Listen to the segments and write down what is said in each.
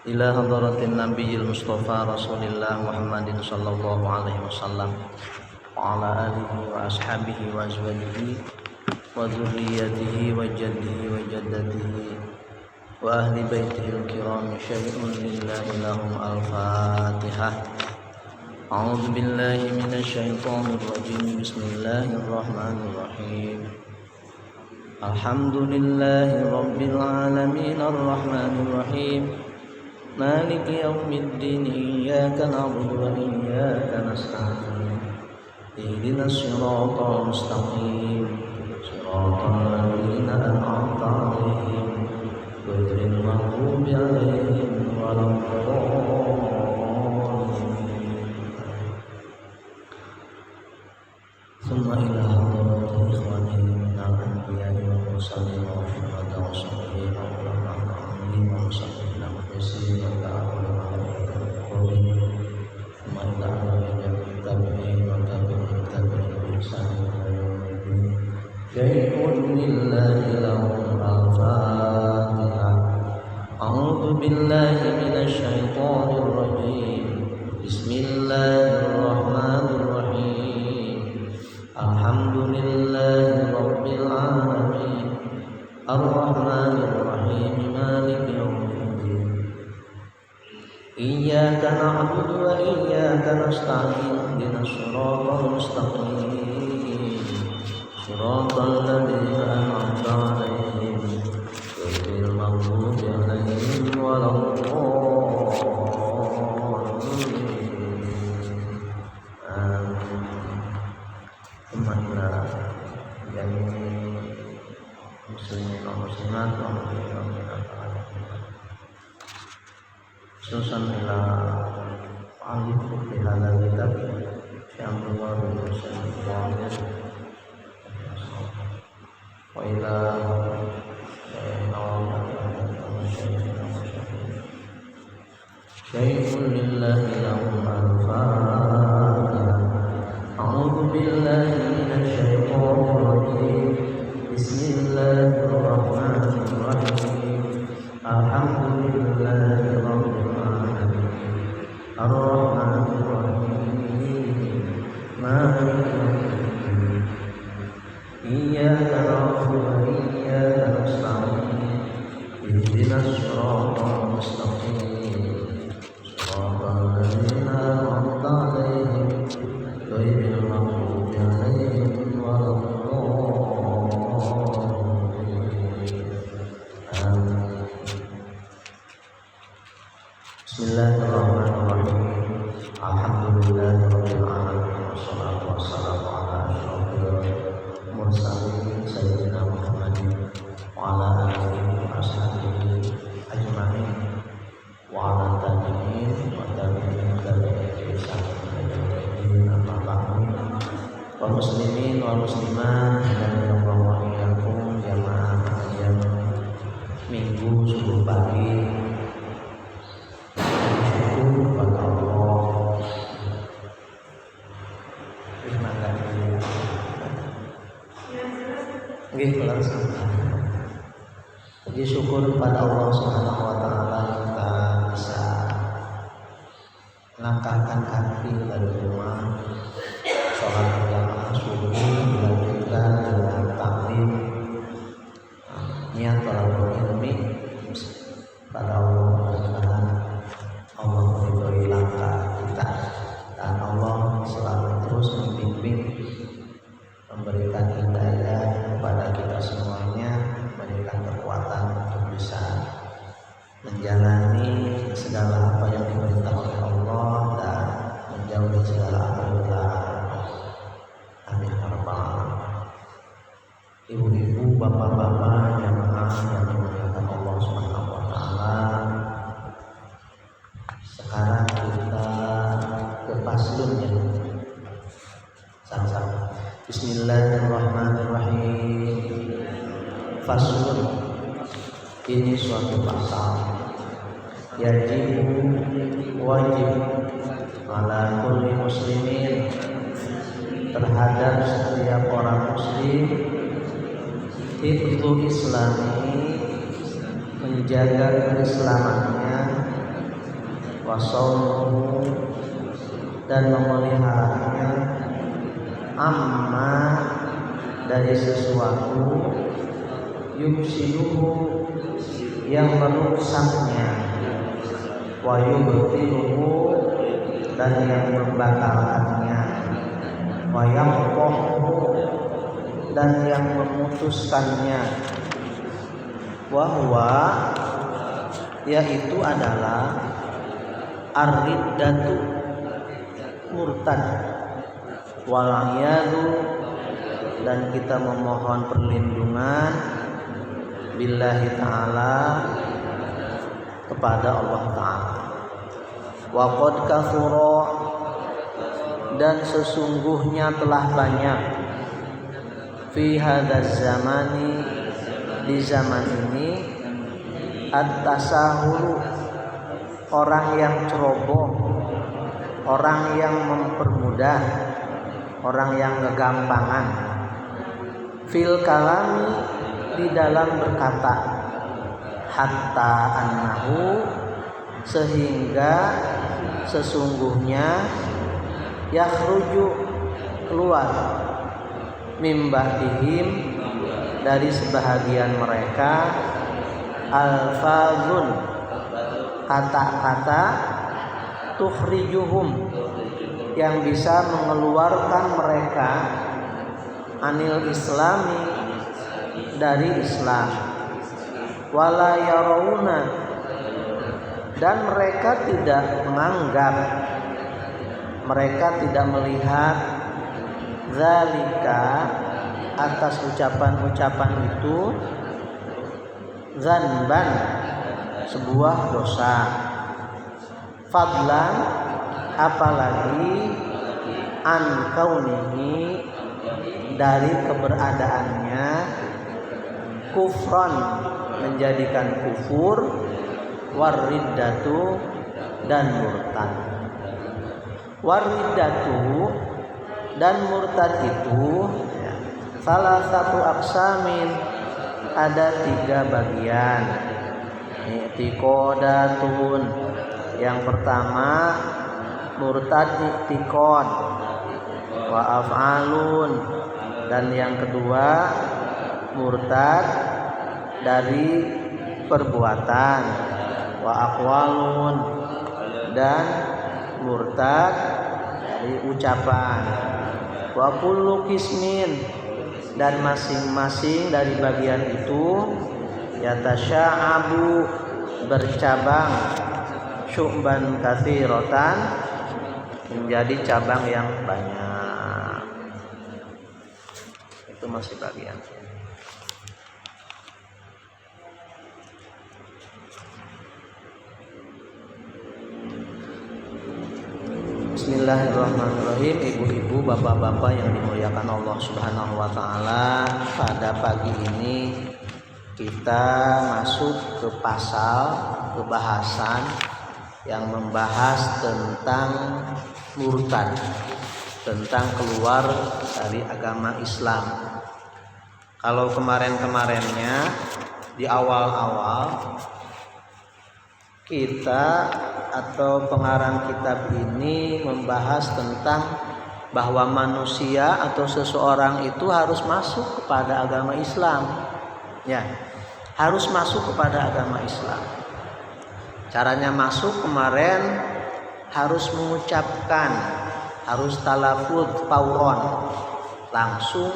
ila hadratin nabiyil mustafa rasulillah Muhammadin sallallahu alaihi wasallam wa ala alihi wa ashabihi wa azwajihi wa dzurriyyatihi wa jaddihi wa jaddatihi wa ahli baitihi al-kiram syai'un lillahi lahum al-fatihah. A'udzu billahi minasy syaithanir rajim. Bismillahirrahmanirrahim. Alhamdulillahi rabbil alamin arrahmanir rahim. Maliki yaumiddin. Iyyaka na'budu wa iyyaka nasta'in. Ihdinas siratal mustaqim. Siratal ladzina an'amta 'alaihim ghairil maghdubi 'alaihim waladdallin. Tsumma ila hadratil ikhwani minal anbiya'i wal mursalin wa syuhada wa sholihin wa ulama'i wa muslimin wa mukhlisin wa ta'ala al-qawmin. Tsumma ila hadratil tabi'in wa tabi'in bi ihsan ila yaumiddin. Syai'un lillahi lahum al-fatihah. A'udzu billahi minasy syaithanir rajim. Bismillahirrahmanirrahim. Alhamdulillahi rabbil alamin arrahmanir rahim maliki yaumiddin. Iyyaka na'budu wa iyyaka nasta'in. Ihdinas siratal mustaqim. Siratal ladzina an'amta 'alaihim ghairil maghdubi 'alaihim waladdallin. Muslimin wa muslimat wa mu'minat susan ila alif fi hadal kitab syamullah bin syamullah wa ila syai'un lillahi lahum al-fatihah. A'udzu billahi minasy syaithanir rajim. Bismillahirrahmanirrahim. Alhamdulillahi rabbil alamin arrahmanir rahim maliki yaumiddin. Iyyaka na'budu wa iyyaka nasta'in. Ihdinas siratal mustaqim. Siratal ladzina an'amta 'alaihim ghairil maghdubi 'alaihim waladdallin. Bismillahirrahmanirrahim. Alhamdulillahirabbil alamin wassalatu wassalamu ala asyrofil mursalin sayyidina Muhammadin wa ala alihi wa ashabihi ajma'in wa ala tabi'in wa tabi'in bi ihsan ila yaumil amma ba'du. Wa muslimin wa muslimat dan Allah iyyakum jamaah kajian Minggu subuh pagi. Pada Allah jadi syukur pada Allah Subhanahu wa taala kita bisa melangkahkan kaki dari rumah, sholat berjamaah subuh dilanjutkan dengan taklim, niat talabul ilmi pada Allah. Mudah-mudahan Allah meridhoi langkah kita dan Allah selalu terus membimbing, memberikan hidayah kepada kita semuanya, memberikan kekuatan untuk bisa menjalani segala apa yang diperintah oleh Allah dan menjauhi segala apa yang dilarang. Amin ya rabbal alamin. Ibu-ibu, bapak-bapak, jamaah yang dimuliakan Allah Subhanahu wa taala. Sekarang kita ke paslonnya. Sama-sama. Bismillahirrahmanirrahim. Faslun. Ini suatu pasal. Wajib ala kulli muslimin, terhadap setiap orang muslim, hifdzul islami, menjaga keislamannya, wa shaumuhu dan memeliharanya amma dari sesuatu yufsiduhu yang merusaknya wa yubtiluhu dan yang membatalkannya wa yaqtahu dan yang memutuskannya wa huwa yaitu adalah ar-riddatu murtad wal iyadu dan kita memohon perlindungan billahi ta'ala kepada Allah Ta'ala. Wa qad kathura dan sesungguhnya telah banyak fi hadzal zamani di zaman ini at-tasahulu orang yang ceroboh, orang yang mempermudah, orang yang kegampangan fil kalami di dalam berkata hatta annahu sehingga sesungguhnya yakhruju keluar mimba'dihim dari sebahagian mereka alfazun kata-kata tukhrijuhum yang bisa mengeluarkan mereka anil islami dari Islam wala yarawuna dan mereka tidak menganggap, mereka tidak melihat zalika atas ucapan-ucapan itu zanban sebuah dosa fadlan apalagi an kaunihi dari keberadaannya kufran menjadikan kufur wariddatu dan murtad. Wariddatu dan murtad itu salah satu aksamin ada 3 bagian. I'tiqadatun yang pertama murtad i'tiqad wa af'alun dan yang kedua murtad dari perbuatan wa aqwalun dan murtad dari ucapan wa kullu qismin dan masing-masing dari bagian itu yatasya'abu bercabang syu'ban katsiratan menjadi cabang yang banyak. Itu masih bagian. Bismillahirrahmanirrahim. Ibu-ibu, bapak-bapak yang dimuliakan Allah Subhanahu wa taala, pada pagi ini kita masuk ke pasal kebahasan yang membahas tentang murtad, tentang keluar dari agama Islam. Kalau kemarin-kemarinnya di awal-awal kita atau pengarang kitab ini membahas tentang bahwa manusia atau seseorang itu harus masuk kepada agama Islam. Ya, harus masuk kepada agama Islam. Caranya masuk kemarin harus mengucapkan, harus talafuz fauron, langsung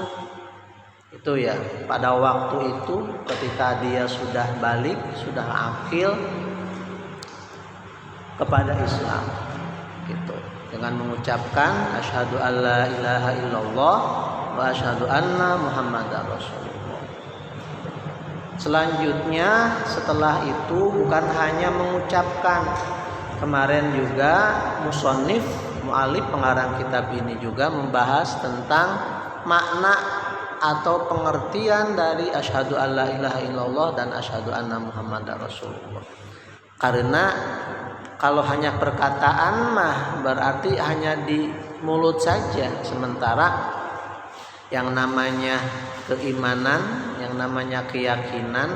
itu ya. Pada waktu itu ketika dia sudah balik, sudah akil kepada Islam gitu, dengan mengucapkan asyhadu alla ilaha illallah wa asyhadu anna muhammadar rasulullah. Selanjutnya setelah itu bukan hanya mengucapkan, kemarin juga musannif mu'alif pengarang kitab ini juga membahas tentang makna atau pengertian dari asyhadu alla ilaha illallah dan asyhadu anna muhammadar rasulullah. Karena kalau hanya perkataan mah berarti hanya di mulut saja, sementara yang namanya keimanan, yang namanya keyakinan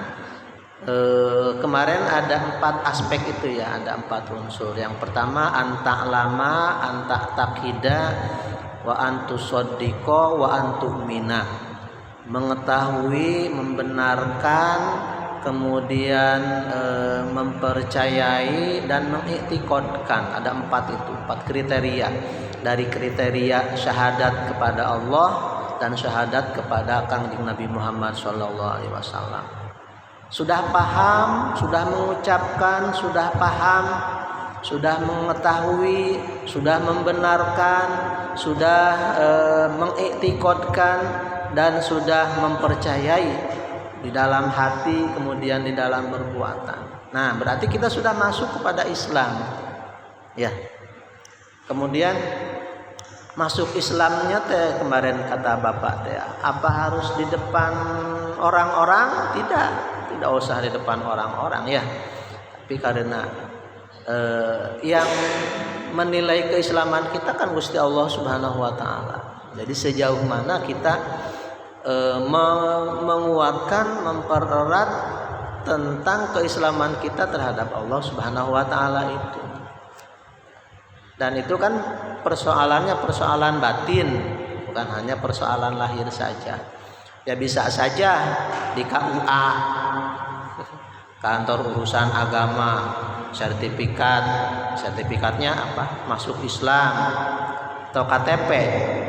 Kemarin ada 4 aspek itu ya, ada 4 unsur. Yang pertama anta'lama, anta'taqida, wa antusaddiqa, wa antu'mina. Mengetahui, membenarkan, kemudian mempercayai dan mengiktiqadkan. Ada 4 itu, 4 kriteria. Dari kriteria syahadat kepada Allah dan syahadat kepada Kangjeng Nabi Muhammad SAW. Sudah paham, sudah mengucapkan, sudah paham, sudah mengetahui, sudah membenarkan, sudah mengiktiqadkan dan sudah mempercayai di dalam hati, kemudian di dalam perbuatan. Nah, berarti kita sudah masuk kepada Islam. Ya. Kemudian masuk Islamnya teh kemarin kata Bapak teh, apa harus di depan orang-orang? Tidak usah di depan orang-orang ya. Tapi karena yang menilai keislaman kita kan Gusti Allah Subhanahu wa taala. Jadi sejauh mana kita menguatkan, mempererat tentang keislaman kita terhadap Allah Subhanahu wa taala itu. Dan itu kan persoalannya persoalan batin, bukan hanya persoalan lahir saja. Ya bisa saja di KUA, kantor urusan agama, sertifikatnya apa? Masuk Islam, atau KTP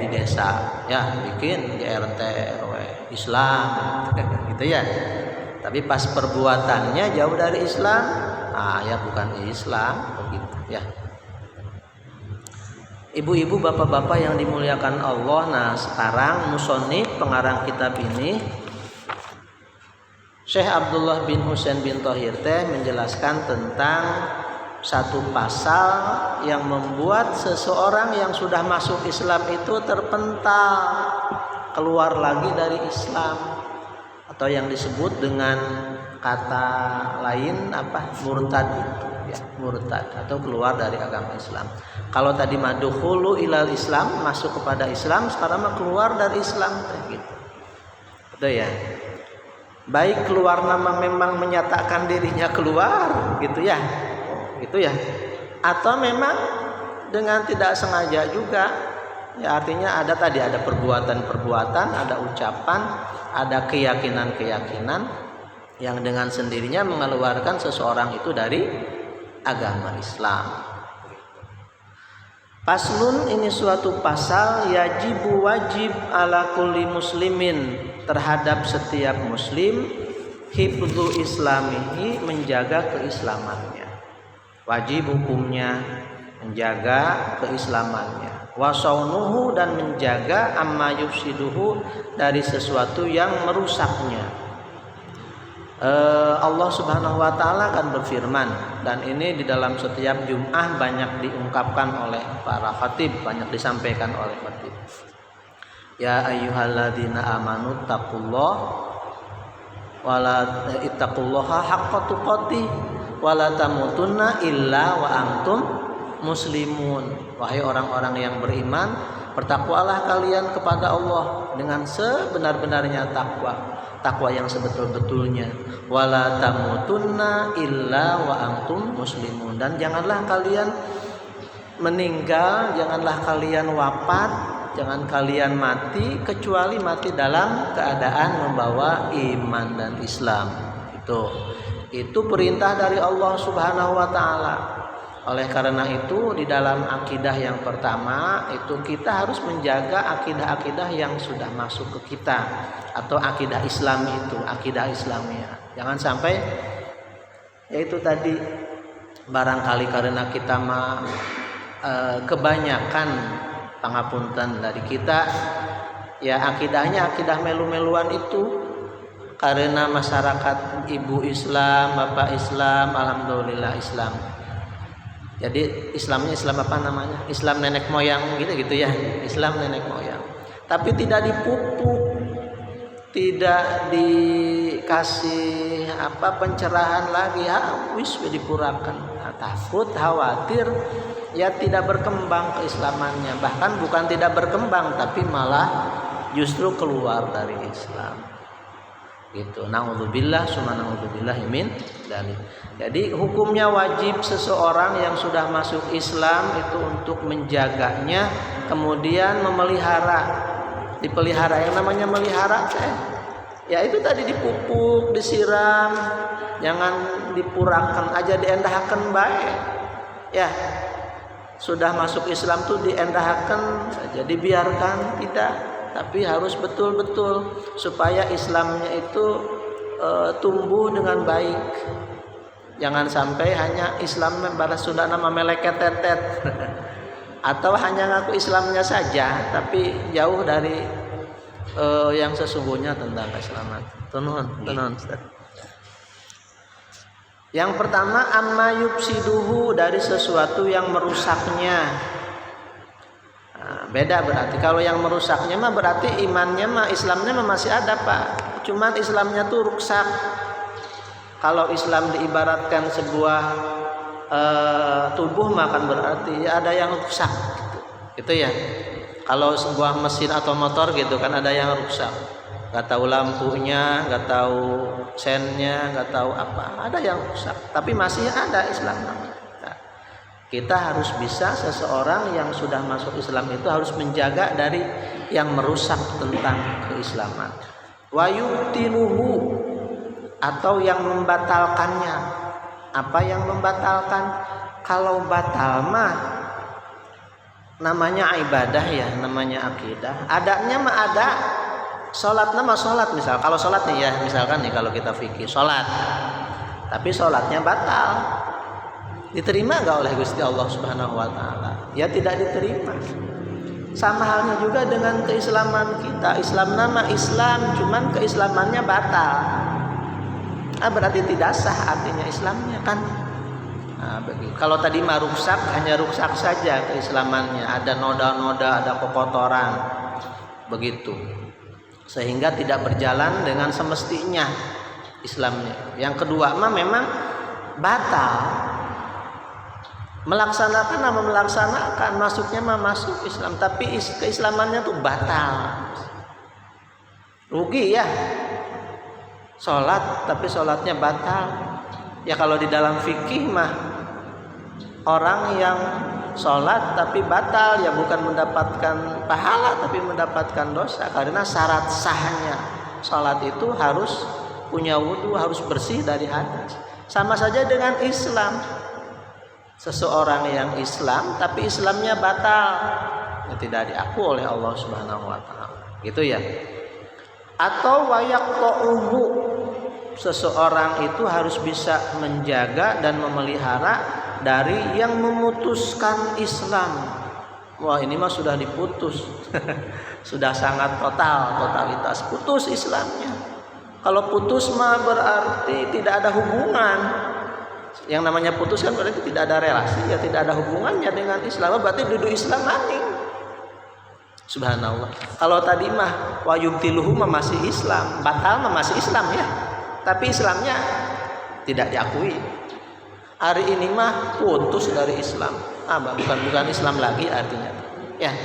di desa, ya bikin di RT RW Islam, gitu ya. Tapi pas perbuatannya jauh dari Islam, ya bukan Islam, begitu ya. Ibu-ibu, bapak-bapak yang dimuliakan Allah. Nah sekarang musonif pengarang kitab ini Syekh Abdullah bin Husain bin Thohir menjelaskan tentang satu pasal yang membuat seseorang yang sudah masuk Islam itu terpental, keluar lagi dari Islam, atau yang disebut dengan kata lain apa? Murtad itu ya, murtad atau keluar dari agama Islam. Kalau tadi madkhulu ilal Islam, masuk kepada Islam, sekarang mah keluar dari Islam gitu. Betul ya? Baik keluar nama memang menyatakan dirinya keluar gitu ya. Gitu ya. Atau memang dengan tidak sengaja juga. Ya artinya ada perbuatan-perbuatan, ada ucapan, ada keyakinan-keyakinan yang dengan sendirinya mengeluarkan seseorang itu dari agama Islam. Paslun, ini suatu pasal, wajib ala kulli muslimin, terhadap setiap muslim, hifdzu islamihi, menjaga keislamannya. Wajib hukumnya menjaga keislamannya. Wasaunuhu, dan menjaga amma yufsiduhu, dari sesuatu yang merusaknya. Allah Subhanahu wa taala akan berfirman, dan ini di dalam setiap Jum'ah banyak diungkapkan oleh para khatib, banyak disampaikan oleh khatib. Ya ayyuhalladzina amanu ittaqullaha haqqa tuqatih wa la tamutunna illa wa antum muslimun. Wahai orang-orang yang beriman, bertakwalah kalian kepada Allah dengan sebenar-benarnya takwa yang sebetul-betulnya. Wala tamutunna illa wa antum muslimun, dan janganlah kalian meninggal, janganlah kalian wafat, jangan kalian mati kecuali mati dalam keadaan membawa iman dan Islam. Itu perintah dari Allah Subhanahu wa taala. Oleh karena itu di dalam akidah yang pertama itu kita harus menjaga akidah-akidah yang sudah masuk ke kita, atau akidah Islam itu, akidah Islamiyah. Jangan sampai yaitu tadi barangkali karena kita kebanyakan pangapunten dari kita ya akidahnya akidah melu-meluan itu, karena masyarakat ibu Islam, bapak Islam, alhamdulillah Islam. Jadi Islamnya Islam apa namanya? Islam nenek moyang gitu ya. Islam nenek moyang. Tapi tidak dipupuk, tidak dikasih pencerahan lagi, wis dipurakan. Takut, khawatir ya tidak berkembang keislamannya. Bahkan bukan tidak berkembang, tapi malah justru keluar dari Islam. gitu. Naudzubillah summa naudzubillah min dzalik. Jadi hukumnya wajib seseorang yang sudah masuk Islam itu untuk menjaganya, kemudian memelihara. Dipelihara, yang namanya melihara ya itu tadi dipupuk, disiram, jangan dipurakan aja, diendahkan baik. Ya, sudah masuk Islam tuh diendahkan saja, dibiarkan tidak, tapi harus betul-betul supaya Islamnya itu tumbuh dengan baik. Jangan sampai hanya Islam balas Sunda nama meleket tetet atau hanya ngaku Islamnya saja tapi jauh dari yang sesungguhnya tentang keislaman. Tenun Ustaz. Yang pertama, amma yufsiduhu, dari sesuatu yang merusaknya. Nah, beda berarti. Kalau yang merusaknya mah berarti imannya mah, Islamnya mah masih ada Pak. Cuman Islamnya tuh rusak. Kalau Islam diibaratkan sebuah tubuh mah kan berarti ada yang rusak. Gitu ya. Kalau sebuah mesin atau motor gitu kan ada yang rusak. Gak tahu lampunya, gak tahu sennya, gak tahu apa, ada yang rusak, tapi masih ada Islam. Nah, kita harus bisa, seseorang yang sudah masuk Islam itu harus menjaga dari yang merusak tentang keislaman. Wa yubtiluhu, atau yang membatalkannya. Apa yang membatalkan? Kalau batal mah namanya ibadah ya, namanya akidah. Adanya mah ada. Sholat nama sholat misal, kalau sholat nih ya, misalkan nih kalau kita fikir sholat, tapi sholatnya batal, diterima nggak oleh Gusti Allah Subhanahu Wa Taala? Ya tidak diterima. Sama halnya juga dengan keislaman kita. Islam nama Islam, cuman keislamannya batal. Berarti tidak sah artinya Islamnya kan? Kalau tadi mah rusak, hanya rusak saja keislamannya, ada noda-noda, ada kekotoran, begitu. Sehingga tidak berjalan dengan semestinya Islamnya. Yang kedua mah memang batal, melaksanakan masuknya mah masuk Islam, tapi keislamannya tuh batal, rugi ya. Sholat tapi sholatnya batal. Ya kalau di dalam fikih mah orang yang sholat tapi batal ya bukan mendapatkan pahala tapi mendapatkan dosa, karena syarat sahnya sholat itu harus punya wudu, harus bersih dari hadas. Sama saja dengan Islam. Seseorang yang Islam tapi Islamnya batal, ya tidak diaku oleh Allah Subhanahu Wa Taala, gitu ya. Atau wayaqta'uhu, seseorang itu harus bisa menjaga dan memelihara dari yang memutuskan Islam. Wah ini mah sudah diputus sudah sangat totalitas putus Islamnya. Kalau putus mah berarti tidak ada hubungan. Yang namanya putus kan berarti tidak ada relasi, ya tidak ada hubungannya dengan Islam, berarti duduk Islam mati. Subhanallah. Kalau tadi mah wa yubtiluhu mah masih Islam, batal mah masih Islam ya, tapi Islamnya tidak diakui. Hari ini mah putus dari Islam, bukan Islam lagi artinya. Ya,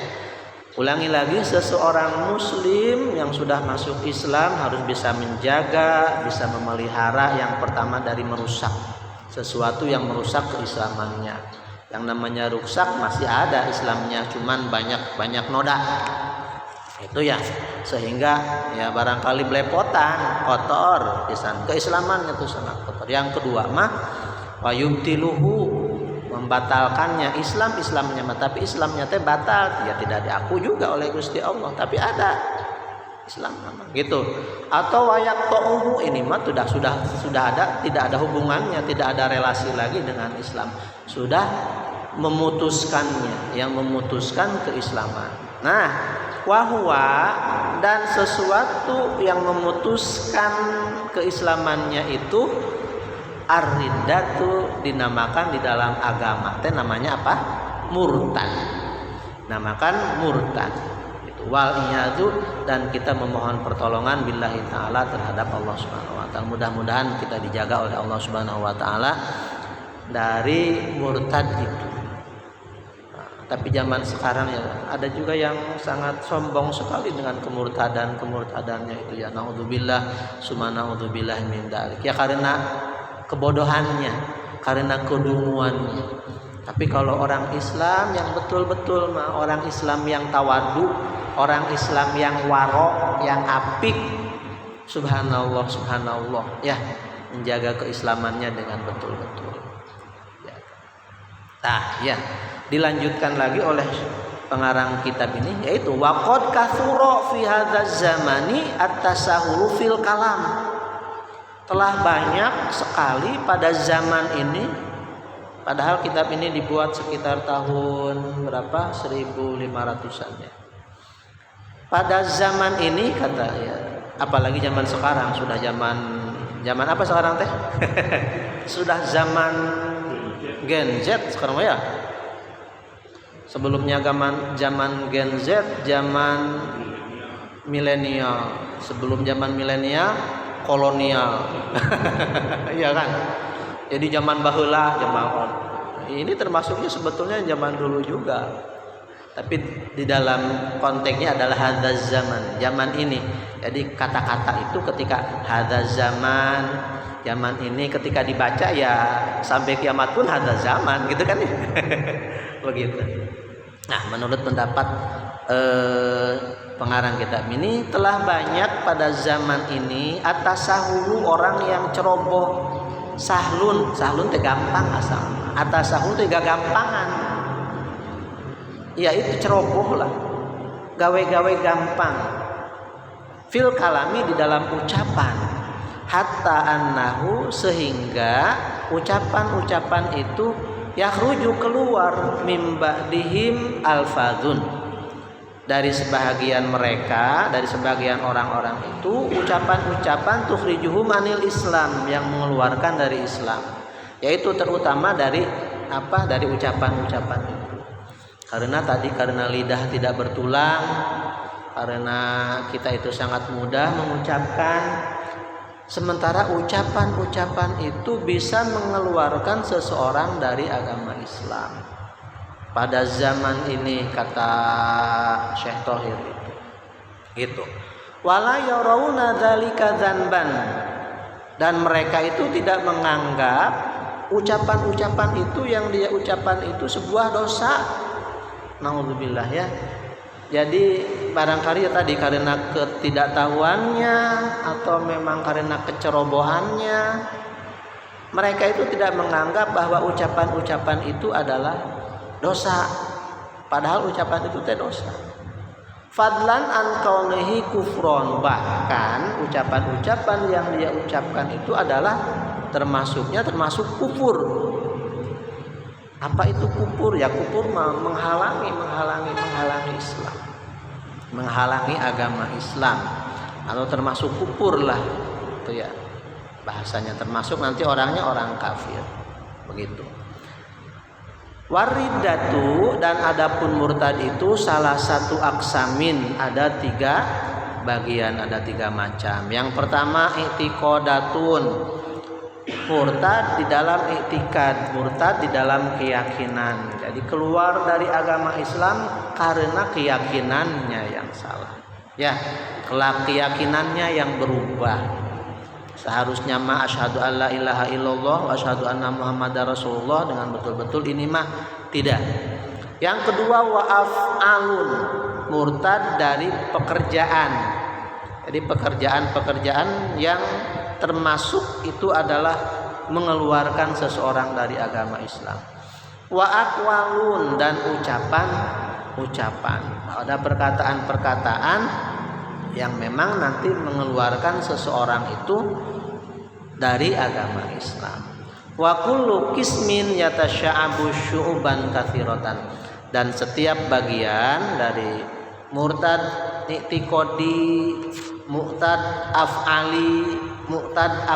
ulangi lagi, seseorang Muslim yang sudah masuk Islam harus bisa menjaga, bisa memelihara. Yang pertama dari merusak sesuatu yang merusak keislamannya. Yang namanya rusak masih ada Islamnya, cuman banyak noda. Itu ya, sehingga ya barangkali belepotan, kotor, keislamannya itu sangat kotor. Yang kedua mah wa yubtiluhu, membatalkannya. Islamnya mah tapi Islamnya teh batal, ya tidak diaku juga oleh Gusti Allah, tapi ada Islam nama gitu. Atau wayaqta'uhu, ini mah sudah ada, tidak ada hubungannya, tidak ada relasi lagi dengan Islam, sudah memutuskannya, yang memutuskan keislaman. Nah, wahwa, dan sesuatu yang memutuskan keislamannya itu ar-riddatu, dinamakan di dalam agama teh namanya apa? Murtad. Namakan murtad. Itu wal iyadu, dan kita memohon pertolongan billahi taala terhadap Allah Subhanahu wa taala. Mudah-mudahan kita dijaga oleh Allah Subhanahu wa taala dari murtad itu. Tapi zaman sekarang ya ada juga yang sangat sombong sekali dengan kemurtadannya itu ya. Naudzubillah summa naudzubillah min dzalik. Ya karena kebodohannya, karena kedunguannya. Tapi kalau orang Islam yang betul-betul orang Islam yang tawadu, orang Islam yang waro, yang apik, subhanallah ya, menjaga keislamannya dengan betul-betul. Ya. Nah, ya. Dilanjutkan lagi oleh pengarang kitab ini, yaitu waqad katsura fi hadzal zamani at-tasahhulu fil kalam. Telah banyak sekali pada zaman ini, padahal kitab ini dibuat sekitar tahun berapa? 1500-an ya. Pada zaman ini kata ya, apalagi zaman sekarang sudah zaman apa sekarang teh? Sudah zaman Gen Z sekarang ya. Sebelumnya zaman Gen Z, zaman milenial. Sebelum zaman milenial, kolonial. Iya kan? Jadi zaman baheula, ini termasuknya sebetulnya zaman dulu juga. Tapi di dalam konteksnya adalah hadzal zaman ini. Jadi kata-kata itu ketika hadzal zaman ini ketika dibaca ya sampai kiamat pun hadzal zaman gitu kan ya. Begitu. Nah, menurut pendapat pengarang kitab ini, telah banyak pada zaman ini atasahulu orang yang ceroboh. Sahlun teh gampang asal. Atasahulu teh gampangan. Ya itu ceroboh lah. Gawe-gawe gampang. Fil kalami di dalam ucapan. Hatta annahu sehingga ucapan-ucapan itu yakhruju keluar mimba dihim alfadun, dari sebahagian mereka, dari sebagian orang-orang itu ucapan-ucapan tukhrijuhum anil Islam, yang mengeluarkan dari Islam, yaitu terutama dari apa? Dari ucapan-ucapan itu. Karena lidah tidak bertulang, karena kita itu sangat mudah mengucapkan. Sementara ucapan-ucapan itu bisa mengeluarkan seseorang dari agama Islam. Pada zaman ini kata Syekh Thohir itu. Gitu. Wala yarawna dzalika dzanban. Dan mereka itu tidak menganggap ucapan-ucapan itu yang dia ucapkan itu sebuah dosa. Naudzubillah ya. Jadi barangkali ya tadi karena ketidaktahuannya atau memang karena kecerobohannya, mereka itu tidak menganggap bahwa ucapan-ucapan itu adalah dosa, padahal ucapan itu tidak dosa. Fadlan an kaunihi kufron, bahkan ucapan-ucapan yang dia ucapkan itu adalah termasuk kufur. Apa itu kufur? Ya kufur menghalangi Islam, menghalangi agama Islam, atau termasuk kufur lah itu ya bahasanya, termasuk nanti orangnya orang kafir begitu. Waridatu, dan adapun murtad itu salah satu aksamin, ada 3 bagian, ada 3 macam. Yang pertama i'tiqadatun, murtad di dalam i'tikad, murtad di dalam keyakinan. Jadi keluar dari agama Islam karena keyakinannya yang salah. Ya, kelak keyakinannya yang berubah. Seharusnya mah asyhadu alla ilaha illallah wa asyhadu anna muhammadar rasulullah dengan betul-betul, ini mah tidak. Yang kedua wa af'alun, murtad dari pekerjaan. Jadi pekerjaan yang termasuk itu adalah mengeluarkan seseorang dari agama Islam. Wa aqwalun, dan ucapan. Ada perkataan-perkataan yang memang nanti mengeluarkan seseorang itu dari agama Islam. Wa kullu qismin yatasya'abu syu'ban katsiratan, dan setiap bagian dari murtad i'tiqadi, murtad af'ali, murtad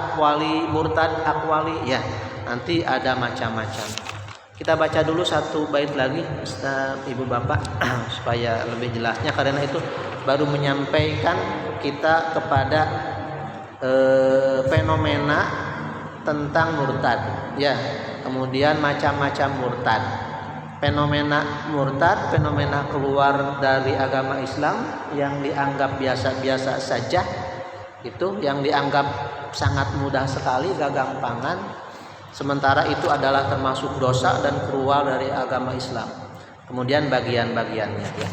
aqwali ya, nanti ada macam-macam. Kita baca dulu satu bait lagi Ustaz Ibu Bapak supaya lebih jelasnya, karena itu baru menyampaikan kita kepada fenomena tentang murtad ya, kemudian macam-macam murtad. fenomena murtad, fenomena keluar dari agama Islam yang dianggap biasa-biasa saja, itu yang dianggap sangat mudah sekali, gagampangan, sementara itu adalah termasuk dosa dan keluar dari agama Islam. Kemudian bagian-bagiannya ya.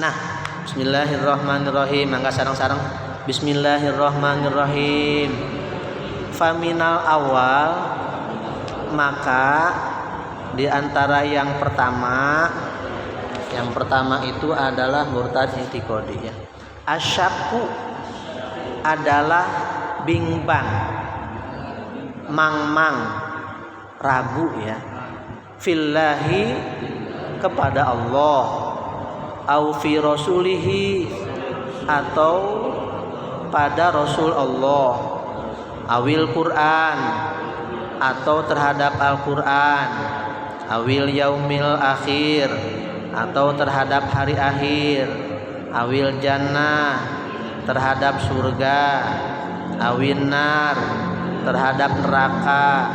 Nah, bismillahirrahmanirrahim. Mangga sareng-sareng bismillahirrahmanirrahim. Faminal awal, maka di antara yang pertama itu adalah murtad i'tiqadi ya. Asyakku adalah bimbang, mang-mang, ragu ya, fillahi kepada Allah, au fi rasulihi atau pada Rasul Allah, awil Quran atau terhadap Al-Quran, awil yaumil akhir atau terhadap hari akhir, awil jannah terhadap surga, awin nar terhadap neraka,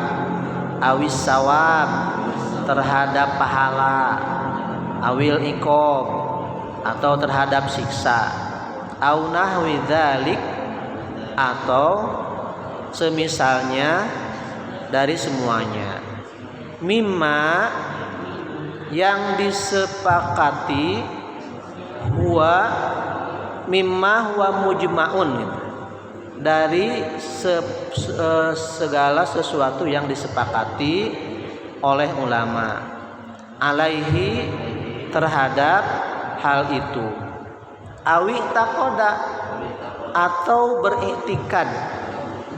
awis sawab terhadap pahala, awil iqab atau terhadap siksa, au nahwi dzalik atau semisalnya dari semuanya, mimma yang disepakati, mimma huwa mujma'un gitu, dari segala sesuatu yang disepakati oleh ulama, alaihi terhadap hal itu, awi taqoda atau beriktikad,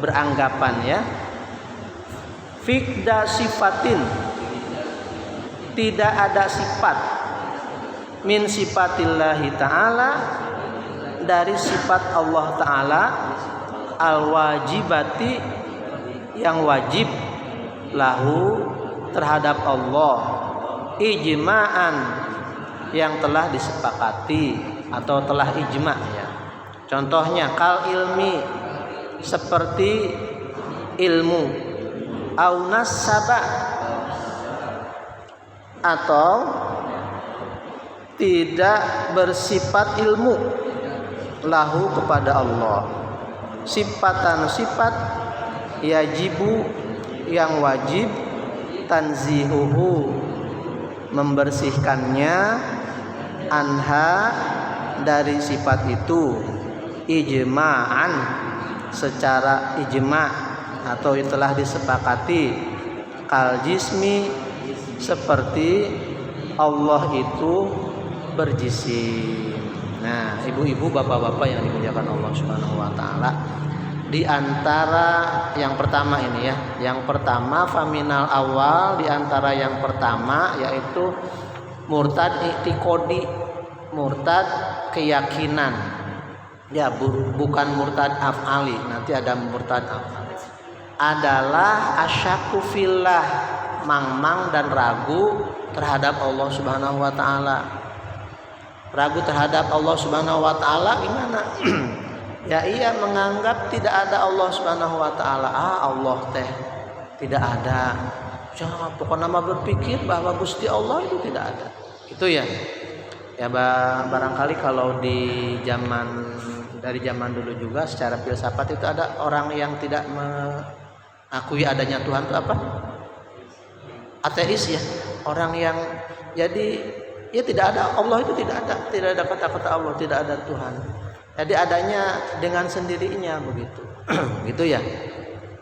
beranggapan ya, fikda sifatin tidak ada sifat, min sifatillahi ta'ala dari sifat Allah ta'ala, al wajibati yang wajib, lahu terhadap Allah, ijma'an yang telah disepakati atau telah ijma' ya. Contohnya kal ilmi seperti ilmu, au nasaba atau tidak bersifat ilmu, lahu kepada Allah, sifatan sifat, yajibu yang wajib, tanzihuhu membersihkannya, anha dari sifat itu, ijma'an secara ijma' atau telah disepakati, kal jismi seperti Allah itu berjisim. Nah, ibu-ibu, bapak-bapak yang dimuliakan Allah Subhanahu wa taala, di antara yang pertama ini ya, yang pertama faminal awal, di antara yang pertama yaitu murtad i'tiqadi, murtad keyakinan ya, bukan murtad af'ali, nanti ada murtad af'ali, adalah asyaku fillah, mang-mang dan ragu terhadap Allah Subhanahu wa taala. Ragu terhadap Allah Subhanahu wa taala gimana? Ya, ia menganggap tidak ada Allah Subhanahu wa taala. Allah teh tidak ada. Jangan pokoknya nama berpikir bahwa Gusti Allah itu tidak ada. Itu ya. Ya barangkali kalau dari zaman dulu juga secara filsafat itu ada orang yang tidak mengakui adanya Tuhan itu apa? Ateis ya. Orang yang jadi ya tidak ada Allah, itu tidak ada kata-kata Allah, tidak ada Tuhan. Jadi adanya dengan sendirinya begitu. Gitu ya.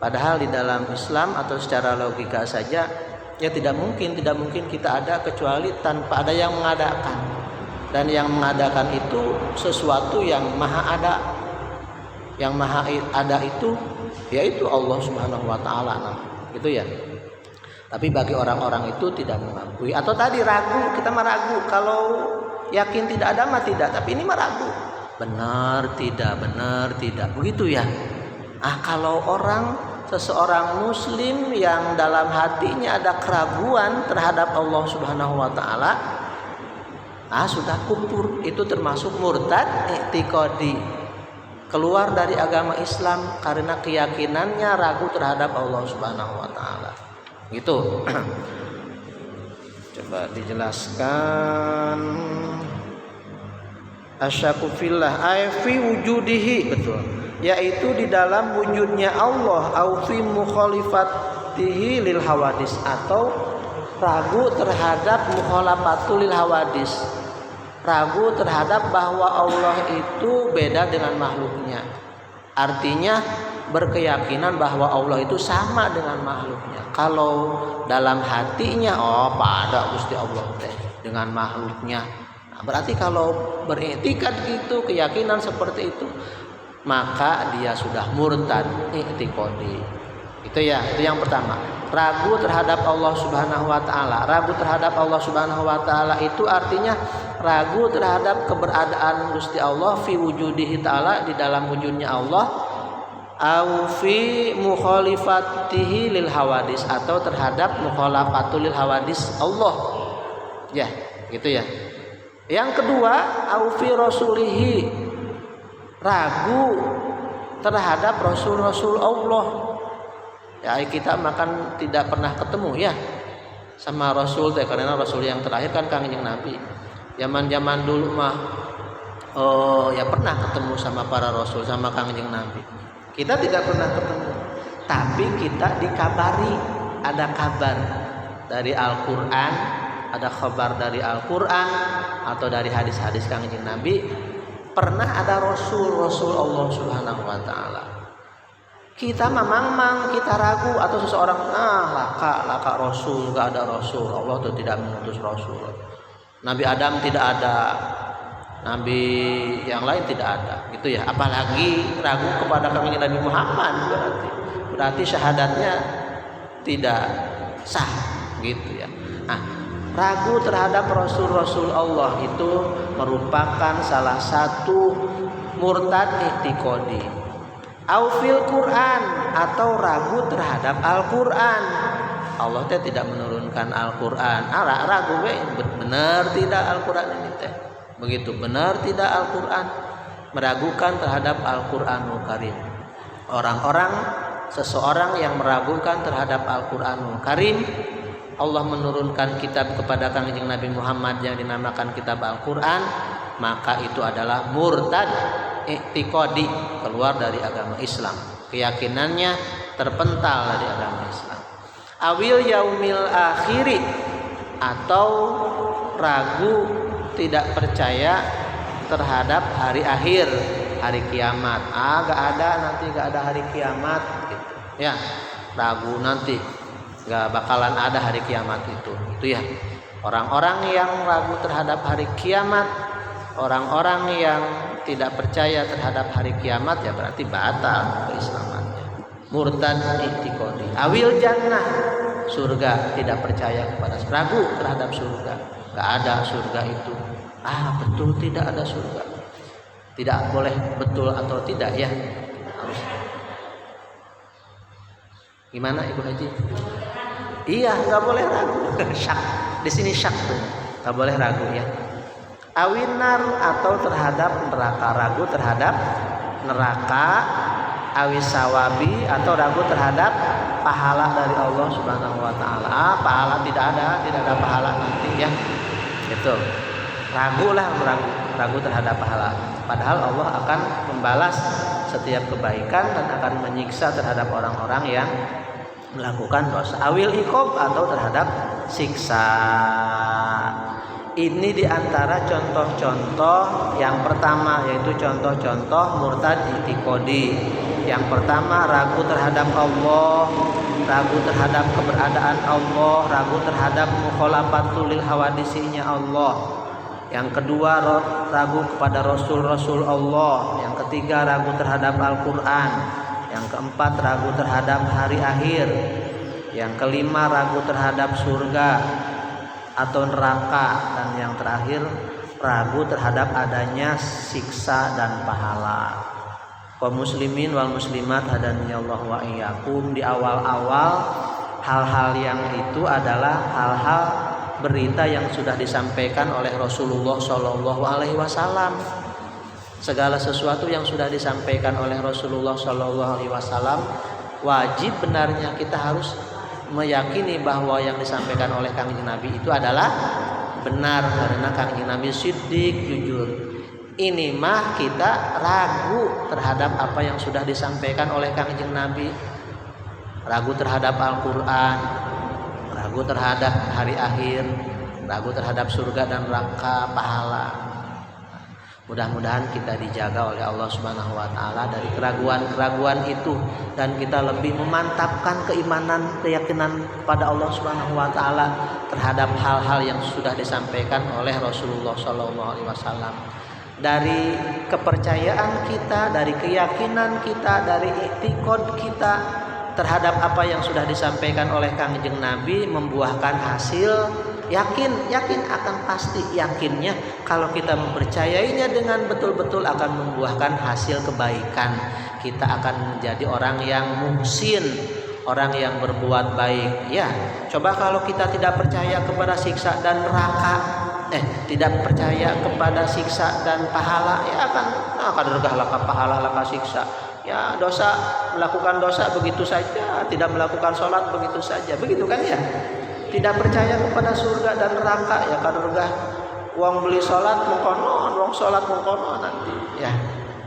Padahal di dalam Islam atau secara logika saja ya tidak mungkin kita ada kecuali tanpa ada yang mengadakan. Dan yang mengadakan itu sesuatu yang maha ada. Yang maha ada itu yaitu Allah Subhanahu wa taala. Gitu ya. Tapi bagi orang-orang itu tidak mengakui atau tadi ragu, kita meragu, kalau yakin tidak ada mah tidak, tapi ini meragu. Benar tidak begitu ya. Kalau seseorang muslim yang dalam hatinya ada keraguan terhadap Allah Subhanahu wa taala, sudah kufur, itu termasuk murtad i'tiqadi, keluar dari agama Islam karena keyakinannya ragu terhadap Allah Subhanahu wa taala. Gitu. Coba dijelaskan. Asyaku fillah ay fi wujudihi, betul, yaitu di dalam wujudnya Allah, au fi mukhalifatihi lil hawadis, atau ragu terhadap mukhalafatul lil hawadis, ragu terhadap bahwa Allah itu beda dengan makhluknya. Artinya berkeyakinan bahwa Allah itu sama dengan makhluknya. Kalau dalam hatinya pada Gusti Allah dengan makhluknya, nah, berarti kalau beriktikad gitu, keyakinan seperti itu, maka dia sudah murtad i'tiqadi. Itu ya, itu yang pertama. Ragu terhadap Allah Subhanahu wa taala. Ragu terhadap Allah Subhanahu wa taala itu artinya ragu terhadap keberadaan Gusti Allah fi wujudihi taala, di dalam wujudnya Allah, au fi mukhalifatihi lil hawadis, atau terhadap mukhalafatul lil hawadis Allah. Ya, gitu ya. Yang kedua, au fi rasulihi, ragu terhadap rasul-rasul Allah. Ya, kita makan tidak pernah ketemu ya sama rasul teh, karena rasul yang terakhir kan Kangjeng Nabi. Zaman-zaman dulu mah ya pernah ketemu sama para rasul, sama Kangjeng Nabi. Kita tidak pernah ketemu, tapi kita dikabari, ada kabar dari Al-Qur'an, ada kabar dari Al-Qur'an atau dari hadis-hadis Kangjeng Nabi, pernah ada rasul Allah Subhanahu wa taala. Kita mamang kita ragu, atau seseorang laka rasul, enggak ada rasul, Allah itu tidak mengutus rasul. Nabi Adam tidak ada, nabi yang lain tidak ada, gitu ya. Apalagi ragu kepada kami Nabi Muhammad, berarti syahadatnya tidak sah, gitu ya. Nah, ragu terhadap rasul-rasul Allah itu merupakan salah satu murtad i'tiqadi. Au fil Quran, atau ragu terhadap Al-Quran. Allah teh tidak menurunkan Al-Quran. Ragu benar tidak Al-Quran ini teh. Begitu, benar tidak Al-Quran. Meragukan terhadap Al-Quranul Karim. Seseorang yang meragukan terhadap Al-Quranul Karim, Allah menurunkan kitab kepada Kangjeng Nabi Muhammad yang dinamakan kitab Al-Quran, maka itu adalah murtad i'tiqadi, keluar dari agama Islam, keyakinannya terpental dari agama Islam. Awil yaumil akhiri, atau ragu tidak percaya terhadap hari akhir, hari kiamat. Gak ada hari kiamat gitu. Ya, ragu nanti gak bakalan ada hari kiamat itu ya. Orang-orang yang ragu terhadap hari kiamat, orang-orang yang tidak percaya terhadap hari kiamat, ya berarti batal keislamannya, murtad i'tiqadi. Awil jannah, surga, tidak percaya kepada, ragu terhadap surga, nggak ada surga itu. Betul tidak ada surga, tidak boleh betul atau tidak ya, harus gimana Ibu Haji? Iya, nggak boleh ragu. Syak, di sini syak tuh, nggak boleh ragu ya. Awinar, atau terhadap neraka, ragu terhadap neraka. Awisawabi, atau ragu terhadap pahala dari Allah Subhanahu wa taala. Pahala tidak ada pahala nanti ya. Itu. Ragu terhadap pahala. Padahal Allah akan membalas setiap kebaikan dan akan menyiksa terhadap orang-orang yang melakukan dosa. Awil iqab, atau terhadap siksa. Ini diantara contoh-contoh yang pertama, yaitu contoh-contoh murtad i'tiqadi. Yang pertama, ragu terhadap Allah, ragu terhadap keberadaan Allah, ragu terhadap mukhalafatul lil hawadisinya Allah. Yang kedua, ragu kepada rasul-rasul Allah. Yang ketiga, ragu terhadap Al-Quran. Yang keempat, ragu terhadap hari akhir. Yang kelima, ragu terhadap surga atau neraka. Dan yang terakhir, ragu terhadap adanya siksa dan pahala. Kaum muslimin wal muslimat hadaniyallahu wa iyyakum, di awal-awal hal-hal yang itu adalah hal-hal berita yang sudah disampaikan oleh Rasulullah Shallallahu Alaihi Wasallam. Segala sesuatu yang sudah disampaikan oleh Rasulullah Shallallahu Alaihi Wasallam wajib benarnya kita harus meyakini bahwa yang disampaikan oleh Kangjeng Nabi itu adalah benar karena Kangjeng Nabi siddiq, jujur. Ini mah kita ragu terhadap apa yang sudah disampaikan oleh Kangjeng Nabi, ragu terhadap Al-Quran, ragu terhadap hari akhir, ragu terhadap surga dan neraka, pahala. Mudah-mudahan kita dijaga oleh Allah Subhanahu wa taala dari keraguan-keraguan itu dan kita lebih memantapkan keimanan, keyakinan pada Allah Subhanahu wa taala terhadap hal-hal yang sudah disampaikan oleh Rasulullah sallallahu alaihi wasallam. Dari kepercayaan kita, dari keyakinan kita, dari i'tiqad kita terhadap apa yang sudah disampaikan oleh Kangjeng Nabi membuahkan hasil. Yakin akan pasti, yakinnya kalau kita mempercayainya dengan betul-betul akan membuahkan hasil kebaikan. Kita akan menjadi orang yang muhsin, orang yang berbuat baik. Ya, coba kalau kita tidak percaya kepada siksa dan neraka, tidak percaya kepada siksa dan pahala, ya akan kadergah laka pahala laka siksa. Ya, melakukan dosa begitu saja, tidak melakukan sholat begitu saja, begitu kan ya? Tidak percaya kepada surga dan neraka, ya kadergah uang beli sholat mengkonon, uang sholat mengkonon nanti, ya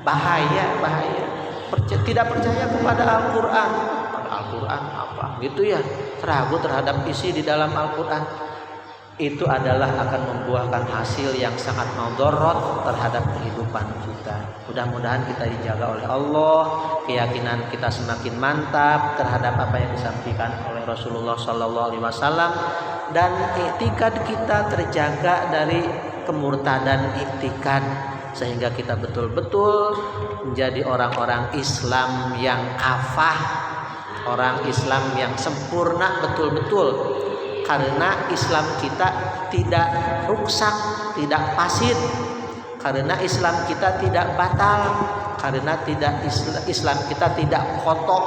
bahaya. Tidak percaya kepada Al-Quran, apa gitu ya, ragu terhadap isi di dalam Al-Quran, itu adalah akan membuahkan hasil yang sangat madarat terhadap kehidupan kita. Mudah-mudahan kita dijaga oleh Allah, keyakinan kita semakin mantap terhadap apa yang disampaikan oleh Rasulullah sallallahu alaihi wasallam dan i'tikad kita terjaga dari kemurtadan i'tikad sehingga kita betul-betul menjadi orang-orang Islam yang kafah, orang Islam yang sempurna betul-betul. Karena Islam kita tidak rusak, tidak fasid, karena Islam kita tidak batal, karena Islam kita tidak kotor.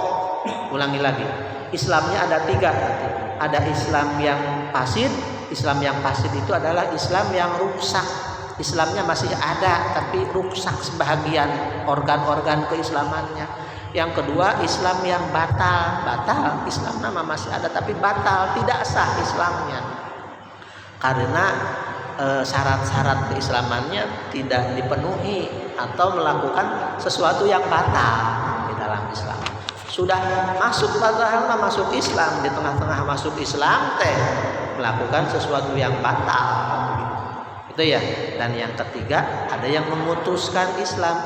Ulangi lagi, Islamnya ada 3. Ada Islam yang fasid. Islam yang fasid itu adalah Islam yang rusak. Islamnya masih ada tapi rusak sebahagian organ-organ keislamannya. Yang kedua, Islam yang batal. Islam nama masih ada tapi batal, tidak sah Islamnya. Karena syarat-syarat keislamannya tidak dipenuhi atau melakukan sesuatu yang batal di dalam Islam. Sudah masuk padahal masuk Islam, di tengah-tengah masuk Islam melakukan sesuatu yang batal. Itu ya. Dan yang ketiga, ada yang memutuskan Islam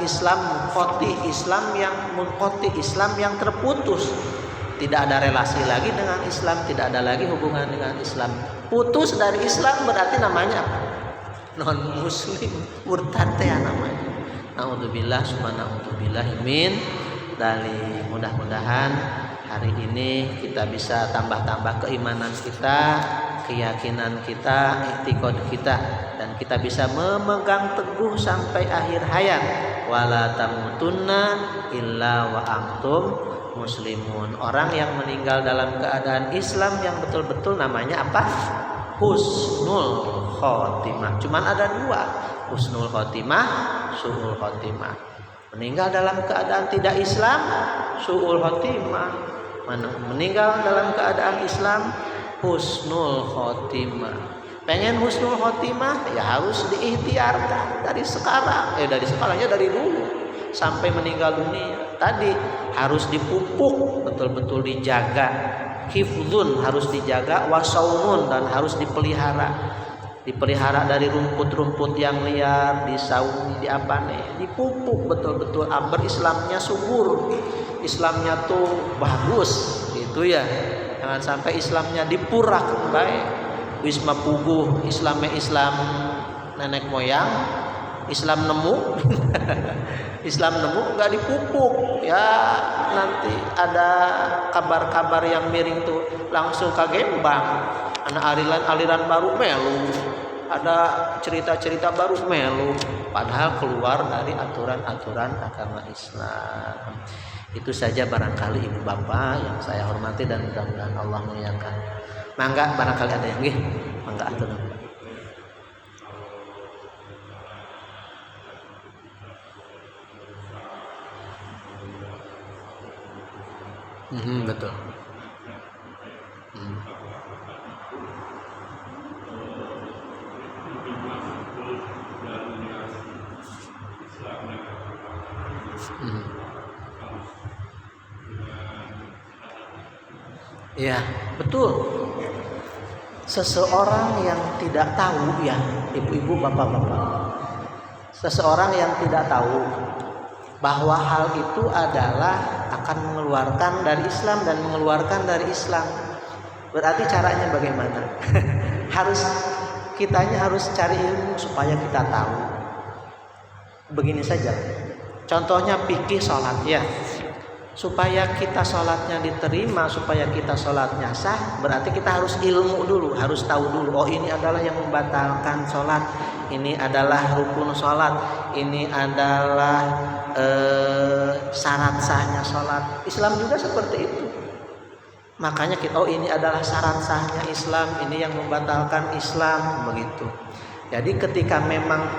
yang terputus, tidak ada relasi lagi dengan Islam, tidak ada lagi hubungan dengan Islam, putus dari Islam, berarti namanya apa? Non muslim, murtad ya namanya. Naudzubillah min dzalik. Mudah-mudahan hari ini kita bisa tambah-tambah keimanan kita, keyakinan kita, i'tiqad kita, dan kita bisa memegang teguh sampai akhir hayat. Wala tamutunna illa wa antum muslimun. Orang yang meninggal dalam keadaan Islam yang betul-betul namanya apa? Husnul khotimah. Cuman ada 2, husnul khotimah, su'ul khotimah. Meninggal dalam keadaan tidak Islam, su'ul khotimah. Meninggal dalam keadaan Islam, husnul khotimah. Pengen husnul khotimah ya harus diikhtiarkan dari sekarang, dari dulu sampai meninggal dunia. Tadi harus dipupuk, betul-betul dijaga. Hifdzun harus dijaga, wasaumun dan harus dipelihara. Dipelihara dari rumput-rumput yang liar, disauni, dipupuk betul-betul agar Islamnya subur. Islamnya tuh bagus gitu ya. Jangan sampai Islamnya dipurak baik. Wisma puguh Islam nenek moyang, Islam nemu nggak dipupuk ya, nanti ada kabar-kabar yang miring tuh langsung kagembang, anak aliran baru melu, ada cerita-cerita baru melu, padahal keluar dari aturan-aturan agama Islam. Itu saja barangkali ibu bapak yang saya hormati dan mudah-mudahan Allah muliakan. Mangga barangkali ada yang nggih, mangga atur. Betul. Ya, betul. Seseorang yang tidak tahu, ya, ibu-ibu, bapak-bapak, seseorang yang tidak tahu bahwa hal itu adalah akan mengeluarkan dari Islam dan mengeluarkan dari Islam, berarti caranya bagaimana? Kitanya harus cari ilmu supaya kita tahu. Begini saja, contohnya fikih sholat, ya. Supaya kita sholatnya diterima, supaya kita sholatnya sah, berarti kita harus ilmu dulu, harus tahu dulu. Oh, ini adalah yang membatalkan sholat, ini adalah rukun sholat, ini adalah syarat sahnya sholat. Islam juga seperti itu. Makanya kita, oh ini adalah syarat sahnya Islam, ini yang membatalkan Islam, begitu. Jadi ketika memang